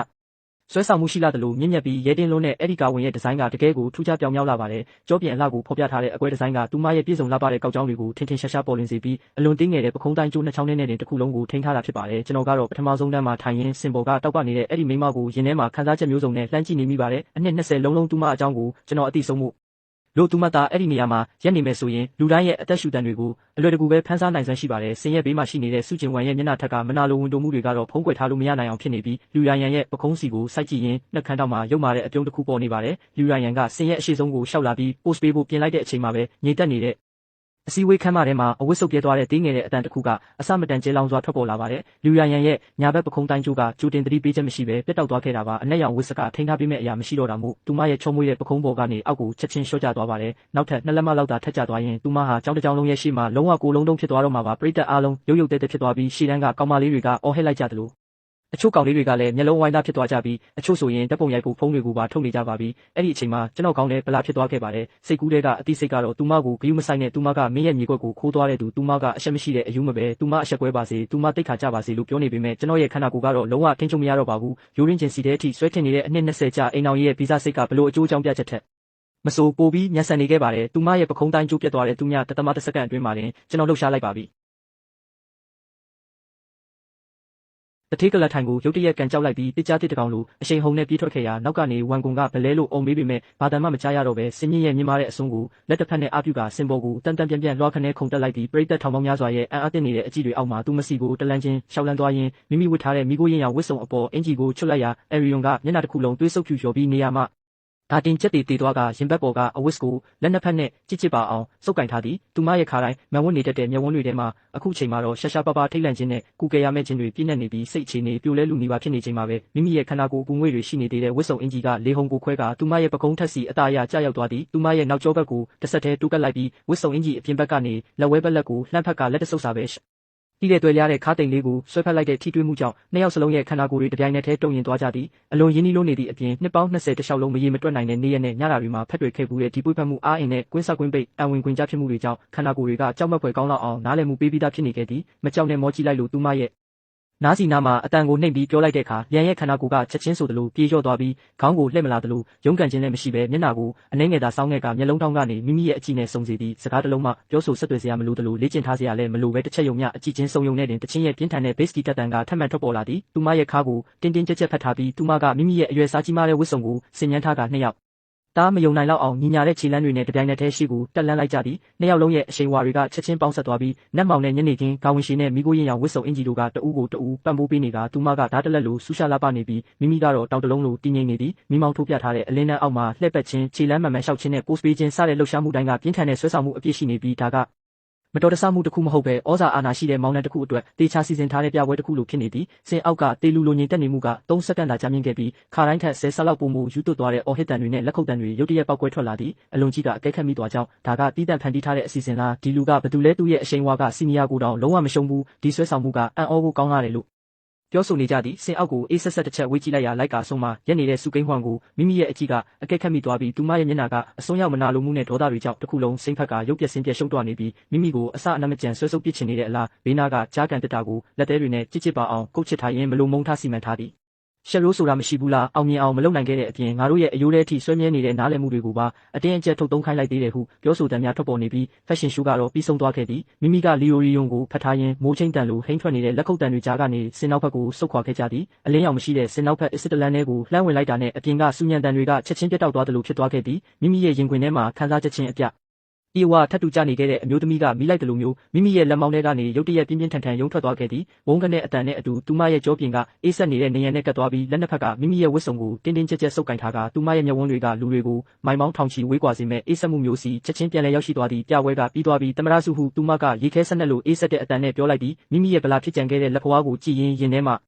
ြဆွဲဆောင်မှုရှိလာတယ်လို့မြင့်မြတ်ပြီးရဲတင်းလုံးနဲ့အဲ့ဒီကာဝင်ရဲ့ဒီဇိုင်းကတကယ်ကိုထူးခြားပြောင်မြောက်လာပါတယ်ကြောပြင်အလှကိုဖော်ပြထားတဲ့အကွဲဒီဇိုင်းကသူမရဲ့ပြည့်စုံလှပတဲ့ကောက်ကြောင်းတွေကိုထင်ထင်ရှားရှားပေါ်လွင်စေပြီးအလွန်တင်းငယ်တဲ့ပခုံးတိုင်းကျိုးနှစ်ချောင်းနဲ့တင်တစ်ခုလုံးကိုထိန်းထားတာဖြစ်ပါတယ်ကျွန်တော်ကတော့ပထမဆုံးတန်းမှာထိုင်ရင်းစင်ပေါ်ကတောက်ပနေတဲ့အဲ့ဒီမိန်းမကိုရင်ထဲမှာခန်းစားချက်မျိုးစုံနဲ့လှမ်းကြည့်နေမိပါတယ်အနှစ်20လုံးသူမအကြောင်းကိုကျွန်တော်အသိဆုံးမှုလို့သူမသားအဲ့ဒီနေရာမှာရက်နေမယ်ဆိုရင်လူတိုင်းရဲ့အသက်ရှူတန်တွေကိုအလွယ်တကူပဲဖန်ဆားနိုင်စွမ်းရှိပါတယ်ဆင်းရဲဘေးမှာရှိနေတဲ့စုကျင်ဝမ်ရဲ့မျက်နှာထက်ကမနာလိုဝန်တိုမှုတွေကတော့ဖုံးကွယ်ထားလို့မရနိုင်အောင်ဖြစ်နေပြီးလူရိုင်ယန်ရဲ့ပခုံးစီကိုစိုက်ကြည့်ရင်နှက်ခမ်းတောက်မှာရုပ်မာတဲ့အပြုံးတစ်ခုပေါ်နေပါတယ်လူရိုင်ယန်ကဆင်းရဲအရှိဆုံးကိုရှောက်လာပြီး post ပေးဖို့ပြင်လိုက်တဲ့အချိန်မှာပဲငြိမ်သက်နေတဲ့အစည်းအဝေးခန်းမထဲမှာအဝတ်ဆုပ်ပြဲသွားတဲ့တင်းငယ်တဲ့အတန်တစ်ခုကအစမတန်ကျဲလောင်စွာထွက်ပေါ်လာပါတယ်လူရိုင်ယန်ရဲ့ညာဘက်ပခုံးတိုင်းကျိုးကကျိုတင်သတိပေးချက်မရှိပဲပြတ်တောက်သွားခဲ့တာပါအနက်ရောင်ဝတ်စကထိန်းထားပေးမဲ့အရာမရှိတော့တာမို့သူမရဲ့ချုံမွေးတဲ့ပခုံးပေါ်ကနေအောက်ကိုချက်ချင်းလျှော့ကျသွားပါတယ်နောက်ထပ်2လက်မလောက်သာထက်ကျသွားရင်သူမဟာကြောင်းတစ်ကြောင်းလုံးရဲ့ရှေ့မှာလုံးဝကိုလုံးတုံးဖြစ်သွားတော့မှာပါပရိသတ်အားလုံးရုပ်ရုပ်တဲတဲဖြစ်သွားပြီးရှေ့တန်းကကောင်မလေးတွေကအော်ဟစ်လိုက်ကြသလိုအချို့ကောင်လေးတွေကလည်းမျက်လုံးဝိုင်းသားဖြစ်သွားကြပြီးအချို့ဆိုရင်ဓာတ်ပုံရိုက်ဖို့ဖုန်းတွေကိုပါထုတ်နေကြပါပြီအဲ့ဒီအချိန်မှာကျွန်တော်ကောင်းတဲ့ဗလာဖြစ်သွားခဲ့ပါတယ်စိတ်ကူးတဲ့ကအတိစိတ်ကတော့သူမကိုဂယုမဆိုင်နဲ့သူမကမင်းရဲ့မြေခွက်ကိုခိုးသွားတဲ့သူမကအရှက်မရှိတဲ့အယူမပဲသူမအရှက်ကွဲပါစေသူမတိတ်ခါကြပါစေလို့ပြောနေပေမဲ့ကျွန်တော်ရဲ့ခန္ဓာကိုယ်ကတော့လုံးဝထိန်းချုပ်မရတော့ပါဘူးရိုးရင်းချင်းစီတဲ့အထိဆွဲထင်နေတဲ့အနှစ်20ကြာအိမ်အောင်ရဲ့ဗီဇစိတ်ကဘလို့အကျိုးအကြောင်းပြချက်ထက်မစိုးပိုပြီးညှက်ဆန်နေခဲ့ပါတယ်သူမရဲ့ပခုံးတိုင်းကျိုးပြတ်သွားတဲ့သူညတသမတစ်စက္ကန့်အတွင်းမှာတင်ကျွန်တော်လှုပ်ရှားလိုက်ပါပြီတထေးကလထိုင်ကိုရုတ်တရက်ကန်ကြောက်လိုက်ပြီးတစ်ကြားတစ်တကောင်လိုအရှိန်ဟုန်နဲ့ပြေးထွက်ခဲ့ရာနောက်ကနေဝန်ကုံကဘလဲလို့အုံမေးပေမဲ့ဘာတမ်းမှမကြားရတော့ပဲစင်မြင့်ရဲ့မြင်မာတဲ့အစွန်းကိုလက်တစ်ဖက်နဲ့အပြုကစင်ပေါ်ကိုတန်တန်ပြန်ပြန်လွှားခနဲခုန်တက်လိုက်ပြီးပရိသတ်ထောင်ပေါင်းများစွာရဲ့အံ့အားသင့်နေတဲ့အကြည့်တွေအောက်မှာသူမစီကိုတလန်းချင်းရှောက်လန်းသွားရင်းမိမိဝတ်ထားတဲ့မိကိုရင်ရောင်ဝတ်စုံအပေါ်အင်ဂျီကိုချွတ်လိုက်ရာအရီယွန်ကမျက်နှာတစ်ခုလုံးသွေးဆုပ်ဖြူလျော်ပြီးနေရာမှာဒါတင်ချက်တေသွားကရင်ဘက်ပေါ်ကအဝတ်ကိုလက်နှစ်ဖက်နဲ့ကြစ်ပါအောင်စုပ်ကင်ထားသည်သူမရဲ့ခါတိုင်းမန်ဝတ်နေတတ်တဲ့မျက်ဝန်းတွေထဲမှာအခုချိန်မှာတော့ရှာရှာပါပါထိတ်လန့်ခြင်းနဲ့ကူကယ်ရမယ့်ခြင်းတွေပြည့်နေနေပြီးစိတ်အခြေအနေပြိုလဲလူနေပါဖြစ်နေချိန်မှာပဲမိမိရဲ့ခန္ဓာကိုယ်ပူငွေ့တွေရှိနေသေးတဲ့ဝတ်စုံအင်ဂျီကလေဟုန်ကိုခွဲကသူမရဲ့ပကုံးထက်စီအသားအရကျရောက်သွားသည်သူမရဲ့နောက်ကျောဘက်ကိုတစ်ဆက်တည်းတူးကပ်လိုက်ပြီးဝတ်စုံအင်ဂျီအပြင်ဘက်ကနေလက်ဝဲဘက်လက်ကိုလှမ်းဖက်ကလက်တဆုပ်စာပဲတီးတဲ့တွေ့ရတဲ့ခါတိန်လေးကိုဆွဲဖက်လိုက်တဲ့ထိတွေ့မှုကြောင့်နှစ်ယောက်စလုံးရဲ့ခန္ဓာကိုယ်တွေတပြိုင်နက်တည်းတုံရင်သွားကြသည်အလွန်ရင်းနှီးလို့နေသည့်အပြင်နှစ်ပေါင်း20တခြားလုံးမရေမတွက်နိုင်တဲ့နေ့ရက်နဲ့ညတာတွေမှာဖက်တွေခဲ့ဘူးတဲ့ဒီပွေးဖက်မှုအားအင်နဲ့ကွင်းဆောက်ကွင်းပိတ်အဝင်ကွင်းကြားဖြစ်မှုတွေကြောင့်ခန္ဓာကိုယ်တွေကကြောက်မက်ဖွယ်ကောင်းလောက်အောင်နားလည်မှုပေးပြီးသားဖြစ်နေခဲ့သည်မကြောက်နဲ့မောကြည့်လိုက်လို့သူမရဲ့ နားစီနာမှာအတန်ကိုနှိမ့်ပြီးပြောလိုက်တဲ့အခါလျံရဲ့ခန္ဓာကိုယ်ကချက်ချင်းဆိုသလိုပြေးလျော့သွားပြီးခေါင်းကိုလှည့်မလာသလိုရုန်းကန်ခြင်းလည်းမရှိပဲမျက်နှာကိုအနှဲငယ်သာစောင်းငယ်ကမျက်လုံးထောင်းကနေမိမိရဲ့အကြည့်နဲ့စုံစီသည်စကားတစ်လုံးမှပြောဆိုဆက်သွယ်စရာမလိုသလိုလေ့ကျင့်ထားစရာလည်းမလိုပဲတစ်ချက်ယုံမျှအကြည့်ချင်းစုံယုံနဲ့တင်တချင်းရဲ့ပြင်းထန်တဲ့ bass တက်တန်ကထပ်မံထွက်ပေါ်လာသည်သူမရဲ့ခါကိုတင်းတင်းကြပ်ကြပ်ဖတ်ထားပြီးသူမကမိမိရဲ့အရွယ်စားကြီးမားတဲ့ဝတ်စုံကိုဆင်ញမ်းထားကနှစ်ယောက်တားမယုံနိုင်လောက်အောင်ညီညာတဲ့ခြေလမ်းတွေနဲ့တပြိုင်နက်တည်းရှိကိုတက်လန်းလိုက်ကြသည်နှစ်ယောက်လုံးရဲ့အရှိန်ဝါတွေကချက်ချင်းပေါင်းဆက်သွားပြီးနတ်မောင်နဲ့ညနေခင်းကာဝင်ရှည်နဲ့မိကိုရင်ရောင်ဝတ်စုံအင်ဂျီတို့ကတအူးကိုတအူးပံ့ပိုးပေးနေကသူမကဓာတ်တလက်လိုဆူရှာလာပနေပြီးမိမိကတော့တောင်တလုံးလိုတည်ငြိမ်နေသည်မိမောင်းထိုးပြထားတဲ့အလင်းနှံအောက်မှာလှည့်ပတ်ခြင်းခြေလမ်းမှန်မှန်လျှောက်ခြင်းနဲ့ပို့ပေးခြင်းစတဲ့လှုပ်ရှားမှုတိုင်းကပြင်းထန်တဲ့ဆွဲဆောင်မှုအပြည့်ရှိနေပြီးဒါကမတော်တဆမှုတစ်ခုမဟုတ်ပဲဩဇာအာဏာရှိတဲ့မောင်နှံတစ်ခုအတွက်တေချာစီစဉ်ထားတဲ့ပြပွဲတစ်ခုလိုဖြစ်နေသည်စင်အောက်ကတေလူလိုငြိမ်သက်နေမှုက3စက္ကန့်သာကြာမြင့်ခဲ့ပြီးခါတိုင်းထက်10ဆလောက်ပိုမိုယူသွတ်သွားတဲ့အော်ဟစ်တန်တွေနဲ့လက်ခုပ်တန်တွေရုတ်တရက်ပောက်ကွဲထွက်လာသည်အလွန်ကြီးကအကဲခတ်မိသွားကြောင်းဒါကတီးတန့်ဖန်တီးထားတဲ့အစီအစဉ်လားဒီလူကဘသူလဲသူ့ရဲ့အရှိန်ဝါကစီနီယာကိုတောင်လုံးဝမရှုံးဘူးဒီဆွဲဆောင်မှုကအံ့ဩဖို့ကောင်းရတယ်လို့ပြောဆိုနေကြသည်စင်အောက်ကိုအေးဆက်ဆက်တစ်ချက်ဝေးကြည့်လိုက်ရလိုက်ကာဆုံးမှရက်နေတဲ့စုကိန်းဟွမ်ကိုမိမိရဲ့အကြည့်ကအကဲခတ်မိသွားပြီးသူမရဲ့မျက်နှာကအစွန်းရောက်မနာလိုမှုနဲ့ဒေါသတွေကြောင့်တစ်ခုလုံးစိမ့်ဖက်ကရုပ်ပြက်ဆင်းပြက်ရှုပ်သွားနေပြီးမိမိကိုအစအနမကြံဆွဲဆုပ်ပစ်ချင်နေတဲ့အလားဘေးနာကကြားကန်တက်တာကိုလက်သေးတွေနဲ့ကြစ်ကြစ်ပါအောင်ကုတ်ချစ်ထားရင်းမလိုမုန်းထားစီမံထားသည်ရှက်ရိုးဆိုတာမရှိဘူးလားအောင်မြင်အောင်မလုပ်နိုင်ခဲ့တဲ့အပြင်ငါတို့ရဲ့အယိုးထဲအထိဆွဲမြဲနေတဲ့နားလည်မှုတွေကိုပါအတင်းအကျပ်ထုတ်သုံးခိုင်းလိုက်သေးတယ်ဟုပြောဆိုသံများထွက်ပေါ်နေပြီး fashion show ကတော့ပြီးဆုံးသွားခဲ့သည်မိမိကလီယိုရီယွန်ကိုဖတ်ထားရင်းမိုးချင်းတန်လိုဟိန်းထွက်နေတဲ့လက်ခုပ်တန်တွေကြားကနေစင်နောက်ဘက်ကိုဆုတ်ခွာခဲ့ကြသည်အလင်းရောင်မရှိတဲ့စင်နောက်ဘက်အစ်စ်တလန်ထဲကိုလှမ်းဝင်လိုက်တာနဲ့အပြင်ကစူညံတန်တွေကချက်ချင်းပြတ်တောက်သွားသလိုဖြစ်သွားခဲ့သည်မိမိရဲ့ရင်ခွင်ထဲမှာခံစားချက်ချင်းအပြဤဝါထပ်တူကြနေခဲ့တဲ့အမျိုးသမီးကမိလိုက်တယ်လို့မျိုးမိမိရဲ့လက်မောင်းထဲကနေရုတ်တရက်ပြင်းပြင်းထန်ထန်ရုံထွက်သွားခဲ့သည်ဝုန်းကနဲ့အတန်နဲ့အတူသူမရဲ့ကြောပြင်ကအေးဆက်နေတဲ့နေရံနဲ့ကပ်သွားပြီးလက်နှစ်ဖက်ကမိမိရဲ့ဝတ်စုံကိုတင်းတင်းကြပ်ကြပ်ဆုပ်ကင်ထားကသူမရဲ့မျက်ဝန်းတွေကလူတွေကိုမိုင်မောင်းထောင်ချီဝေးကွာစေမဲ့အေးဆက်မှုမျိုးစီချက်ချင်းပြန်လဲရောက်ရှိသွားသည့်ပြပွဲကပြီးသွားပြီးတမရစုဟုသူမကရေခဲဆက်နဲ့လိုအေးဆက်တဲ့အတန်နဲ့ပြောလိုက်သည်မိမိရဲ့ဗလာဖြစ်ကြံခဲ့တဲ့လက်ဖွားကိုကြည်ရင်ရင်ထဲမ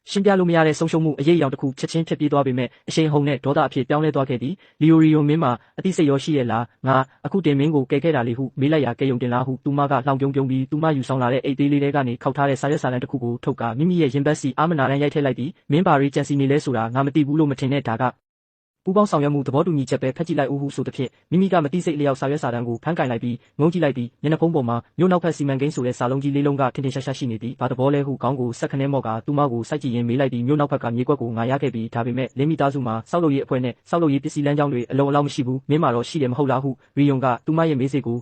ှာရှင်းပြလို့မရတဲ့ဆုံးရှုံးမှုအရေးအယောင်တစ်ခုချက်ချင်းဖြစ်ပြေးသွားပေမဲ့အရှိန်ဟုန်နဲ့ဒေါသအဖြစ်ပြောင်းလဲသွားခဲ့သည်လီယိုရီယိုမင်းမှာအသိစိတ်ရောရှိရဲ့လားငါအခုတင်မင်းကိုကယ်ခဲ့တာလေဟုမေးလိုက်ရာကဲယုံတင်လားဟုသူမကလှောင်ပြုံးပြုံးပြီးသူမယူဆောင်လာတဲ့အိတ်သေးလေးတွေကနေခောက်ထားတဲ့စာရွက်စာတမ်းတစ်ခုကိုထုတ်ကမိမိရဲ့ရင်ဘတ်စီအာမနာတန်းရိုက်ထည့်လိုက်ပြီးမင်းပါရီဂျန်စီနေလဲဆိုတာငါမသိဘူးလို့မထင်တဲ့ဒါကပူပေါင်းဆောင်ရွက်မှုသဘောတူညီချက်ပဲဖက်ကြည့်လိုက်ဦးဟုဆိုတဲ့ဖြင့်မိမိကမတိစိတ်လျောက်စာရွက်စာတမ်းကိုဖမ်းကင်လိုက်ပြီးငုံကြည့်လိုက်ပြီးမျက်နှာဖုံးပေါ်မှာမြို့နောက်ဖက်စီမံကိန်းဆိုတဲ့စာလုံးကြီးလေးလုံးကထင်ထင်ရှားရှားရှိနေသည်ဘာသဘောလဲဟုခေါင်းကိုဆက်ခနဲမော့ကသူမကိုစိုက်ကြည့်ရင်းမေးလိုက်ပြီးမြို့နောက်ဖက်ကမြေကွက်ကိုငါရခဲ့ပြီးဒါပေမဲ့လင်းမီသားစုမှာစောက်လို့ရေးအဖွဲ့နဲ့စောက်လို့ရေးပစ္စည်းလမ်းကြောင်းတွေအလုံးအလောက်မရှိဘူးမင်းမှာတော့ရှိတယ်မဟုတ်လားဟုရီယွန်ကသူမရဲ့မေးစေကိ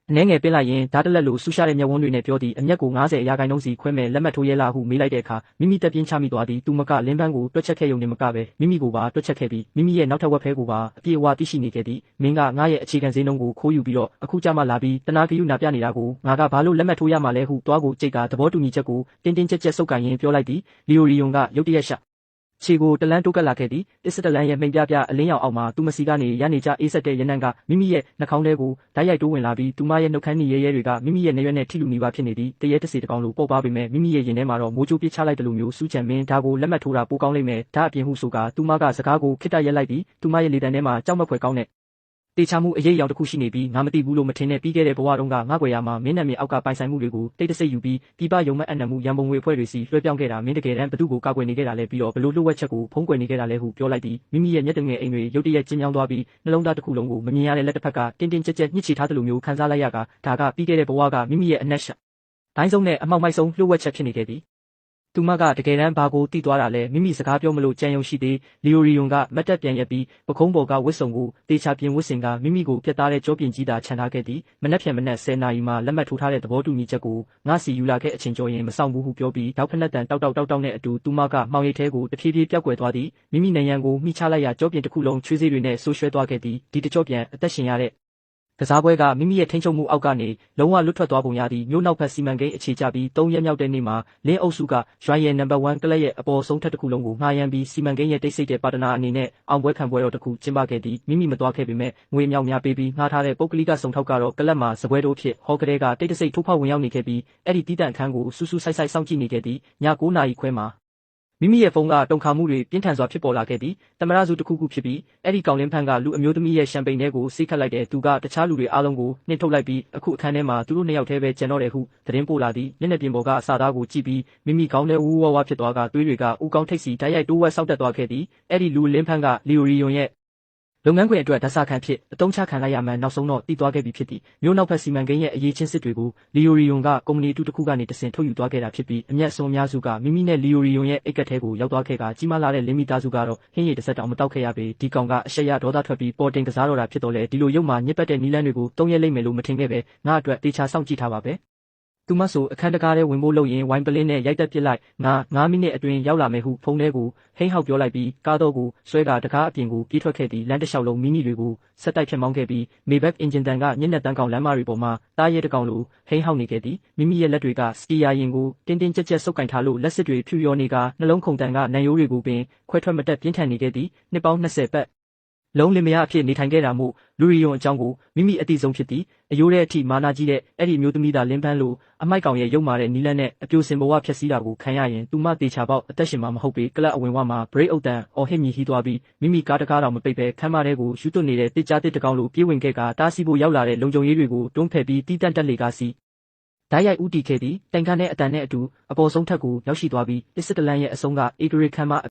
ုအနှဲငယ်ပင်းလိုက်ရင်ဓာတ်တလက်လိုဆူရှာတဲ့မျက်ဝန်းတွေနဲ့ပြောသည်အမျက်ကို90%စီခွဲမဲ့လက်မှတ်ထိုးရဲလားဟုမေးလိုက်တဲ့အခါမိမိတက်ပြင်းချမိသွားသည်သူမကလင်းပန်းကိုတွက်ချက်ခဲ့ရုံနဲ့မကပဲမိမိကိုပါတွက်ချက်ခဲ့ပြီးမိမိရဲ့နောက်ထပ်ဝက်ဖဲကိုပါအပြေအဝသိရှိနေခဲ့သည်မင်းကငါရဲ့အခြေခံဈေးနှုန်းကိုခိုးယူပြီးတော့အခုကြမှလာပြီးတနာကယူနာပြနေတာကိုငါကဘာလို့လက်မှတ်ထိုးရမှာလဲဟုတွားကိုကြိတ်ကသဘောတူညီချက်ကိုတင်းတင်းကြပ်ကြပ်စုပ်ကန်ရင်းပြောလိုက်သည်လီယိုရီယွန်ကရုတ်တရက်ရှာခြေကိုတလန်းတိုးကပ်လာခဲ့သည်အစ်စတလန်ရဲ့မိန်ပြပြအလင်းရောင်အောက်မှာသူမစီကနေရနေကြအေးဆက်တဲ့ရနံ့ကမိမိရဲ့နှာခေါင်းထဲကိုဓာတ်ရိုက်တိုးဝင်လာပြီးသူမရဲ့နှုတ်ခမ်းနီရဲရဲတွေကမိမိရဲ့နေရွက်နဲ့ထိလူနေပါဖြစ်နေသည်တရဲတစီတကောင်လိုပေါ့ပါပေမဲ့မိမိရဲ့ရင်ထဲမှာတော့မိုးကြိုးပြစ်ချလိုက်တယ်လို့မျိုးစူးချံမင်းဒါကိုလက်မှတ်ထိုးတာပိုကောင်းလိမ့်မယ်ဒါအပြင်ဟုဆိုကသူမကစကားကိုခိတ္တရက်လိုက်ပြီးသူမရဲ့လေတံထဲမှာကြောက်မက်ဖွယ်ကောင်းတဲ့တေချာမှုအရေးအယောင်တစ်ခုရှိနေပြီးငါမသိဘူးလို့မထင်နဲ့ပြီးခဲ့တဲ့ဘဝတုန်းကငါ့ကွယ်ရမှာမင်းနဲ့မင်းအောက်ကပိုင်ဆိုင်မှုတွေကိုတိတ်တဆိတ်ယူပြီးပြပယုံမဲ့အနံ့မှုရန်ပုံငွေအဖွဲ့တွေစီလွှဲပြောင်းခဲ့တာမင်းတကယ်တမ်းဘသူ့ကိုကာကွယ်နေခဲ့တာလဲပြီးတော့ဘလို့လှုပ်ဝက်ချက်ကိုဖုံးကွယ်နေခဲ့တာလဲဟုပြောလိုက်သည်မိမိရဲ့မျက်တငယ်အိမ်တွေရုတ်တရက်ကျဉ်းကြောင်းသွားပြီးနှလုံးသားတစ်ခုလုံးကိုမမြင်ရတဲ့လက်တစ်ဖက်ကတင်းတင်းကြပ်ကြပ်ညှစ်ချထားသလိုမျိုးခံစားလိုက်ရကဒါကပြီးခဲ့တဲ့ဘဝကမိမိရဲ့အနက်ရှဒိုင်းဆုံးနဲ့အမှောက်မိုက်ဆုံးလှုပ်ဝက်ချက်ဖြစ်နေခဲ့သည်သူမကတကယ်တမ်းဘာကိုတိသွားတာလဲမိမိစကားပြောမလို့ကြံယုံရှိသေးလီယိုရီယွန်ကမတ်တက်ပြန်ရက်ပြီးပခုံးပေါ်ကဝတ်စုံကိုတေချာပြင်ဝတ်စင်ကမိမိကိုပြတ်သားတဲ့ကြောပြင်ကြီးသာခြံထားခဲ့သည်မနက်ဖြန်မနက်10နာရီမှလက်မှတ်ထိုးထားတဲ့သဘောတူညီချက်ကိုငါစီယူလာခဲ့အချိန်ကျော်ရင်မဆောင်ဘူးဟုပြောပြီးတောက်ဖက်နဲ့တန်တောက်နဲ့အတူသူမကမှောင်ရိပ်ထဲကိုတဖြည်းဖြည်းပျောက်ကွယ်သွားသည်မိမိနေရန်ကိုမိချလိုက်ရကြောပြင်တစ်ခုလုံးချွေးစေးတွေနဲ့ဆိုးရွှဲသွားခဲ့သည်ဒီတကြောပြန်အသက်ရှင်ရတဲ့ကစားပွဲကမိမိရဲ့ထိန်းချုပ်မှုအောက်ကနေလုံးဝလွတ်ထွက်သွားပုံရသည်မြို့နောက်ဖက်စီမံကိန်းအခြေချပြီး3ရက်မြောက်တဲ့နေ့မှာလင်းအုပ်စုကရွှိုင်ရဲ့နံပါတ်1ကလပ်ရဲ့အပေါ်ဆုံးထက်တစ်ခုလုံးကိုငှားရမ်းပြီးစီမံကိန်းရဲ့တိတ်ဆိတ်တဲ့ပါတနာအနေနဲ့အောင်ပွဲခံပွဲတော်တစ်ခုကျင်းပခဲ့သည်မိမိမသွားခဲ့ပေမဲ့ငွေမြောက်များပေးပြီးငှားထားတဲ့ပုဂ္ဂလိကစုံထောက်ကတော့ကလပ်မှာစပွဲတိုးဖြစ်ဟောကလေးကတိတ်တဆိတ်ထိုးဖောက်ဝင်ရောက်နေခဲ့ပြီးအဲ့ဒီတီးတန့်ခန်းကိုစူးစူးဆိုက်ဆိုက်စောင့်ကြည့်နေခဲ့သည်ည9နာရီခွဲမှာမိမိရဲ့ဖုန်းကတုန်ခါမှုတွေပြင်းထန်စွာဖြစ်ပေါ်လာခဲ့သည်တမရစုတစ်ခုခုဖြစ်ပြီးအဲ့ဒီကောင်လင်းဖန်းကလူအမျိုးသမီးရဲ့ရှမ်ပိန်ထဲကိုစိတ်ခတ်လိုက်တဲ့သူကတခြားလူတွေအားလုံးကိုနှင်ထုတ်လိုက်ပြီးအခုအခန်းထဲမှာသူတို့နှစ်ယောက်တည်းပဲကျန်တော့တယ်ဟုသတင်းပို့လာသည်မျက်နှာပြင်ပေါ်ကအစာသားကိုကြည့်ပြီးမိမိခေါင်းထဲဝူးဝါးဝါဖြစ်သွားကသွေးတွေကဦးကောင်းထိတ်စီဓာတ်ရိုက်တိုးဝက်ဆောက်တက်သွားခဲ့သည်အဲ့ဒီလူလင်းဖန်းကလီယိုရီယွန်ရဲ့ လုပ်ငန်းခွင်အတွက်ဓာတ်စာခံဖြစ်အသုံးချခံလိုက်ရမှန်းနောက်ဆုံးတော့တည်သွားခဲ့ပြီဖြစ်သည်မြို့နောက်ဘက်စီမံကိန်းရဲ့အရေးချင်းစစ်တွေကိုလီယိုရီယွန်ကကုမ္ပဏီအတူတစ်ခုကနေတဆင့်ထုတ်ယူသွားခဲ့တာဖြစ်ပြီးအမျက်အစွန်းအများစုကမိမိနဲ့လီယိုရီယွန်ရဲ့အိတ်ကက်ထဲကိုရောက်သွားခဲ့ကကြီးမားလာတဲ့လင်းမီသားစုကတော့ဟင်းရည်တစ်စက်တောင်မတောက်ခဲ့ရပေဒီကောင်ကအရှက်ရဒေါသထွက်ပြီးပေါ်တင်ကစားတော့တာဖြစ်တော့လေဒီလိုရုပ်မှာညစ်ပတ်တဲ့နီလန်းတွေကိုတုံးရဲလိမ့်မယ်လို့မထင်ခဲ့ပဲငါအတွက်တေချာစောင့်ကြည့်ထားပါပဲသူမဆိုအခန်းတကားထဲဝင်ဖို့လုပ်ရင်ဝိုင်းပလင်းနဲ့ရိုက်တက်ပစ်လိုက်ငါ9မိနစ်အတွင်းရောက်လာမယ်ဟုဖုန်းထဲကိုဟိန်းဟောက်ပြောလိုက်ပြီးကားတော့ကိုဆွဲကတကားအပြင်ကိုပြေးထွက်ခဲ့သည့်လမ်းတစ်လျှောက်လုံးမိမိတွေကိုဆက်တိုက်ဖြတ်မောင်းခဲ့ပြီး Maybach အင်ဂျင်တန်ကညနေတန်းကောင်လမ်းမတွေပေါ်မှာတားရဲတကောင်လိုဟိန်းဟောက်နေခဲ့သည်မိမိရဲ့လက်တွေကစကီယာရင်ကိုတင်းတင်းကြပ်ကြပ်ဆုပ်ကင်ထားလို့လက်စစ်တွေဖြူရောနေကနှလုံးခုန်တန်ကနံရိုးတွေကိုပင်ခွဲထွက်မတက်ပြင်းထန်နေခဲ့သည်နှစ်ပေါင်း20ပတ်လုံးလင်မယားအဖြစ်နေထိုင်ခဲ့တာမို့လူရီယွန်အကြောင်းကိုမိမိအတိဆုံးဖြစ်သည်အယိုးတဲ့အထိမာနာကြီးတဲ့အဲ့ဒီမျိုးသမီးသားလင်းပန်းလိုအမိုက်ကောင်ရဲ့ရုပ်မာတဲ့နီလန်းနဲ့အပြိုစင်ဘဝဖြက်စီးတာကိုခံရရင်သူမတေချာပေါက်အသက်ရှင်မှာမဟုတ်ပေကလပ်အဝင်ဝမှာဘရိတ်အုပ်တန်အော်ဟစ်မြည်ဟီးသွားပြီးမိမိကားတကားတော်မပိတ်ပဲခမ်းမထဲကိုယူသွတ်နေတဲ့တစ်ကြားတစ်တကောင်လိုပြေးဝင်ခဲ့ကတားဆီးဖို့ရောက်လာတဲ့လုံခြုံရေးတွေကိုတွန်းဖယ်ပြီးတီးတန့်တက်လေကားစီဓာတ်ရိုက်ဦးတီခဲ့သည်တိုင်ခန်းနဲ့အတန်နဲ့အတူအပေါ်ဆုံးထက်ကိုရောက်ရှိသွားပြီးတစ်စစ်တလန်းရဲ့အဆုံးကအေဂရစ်ခမ်းမ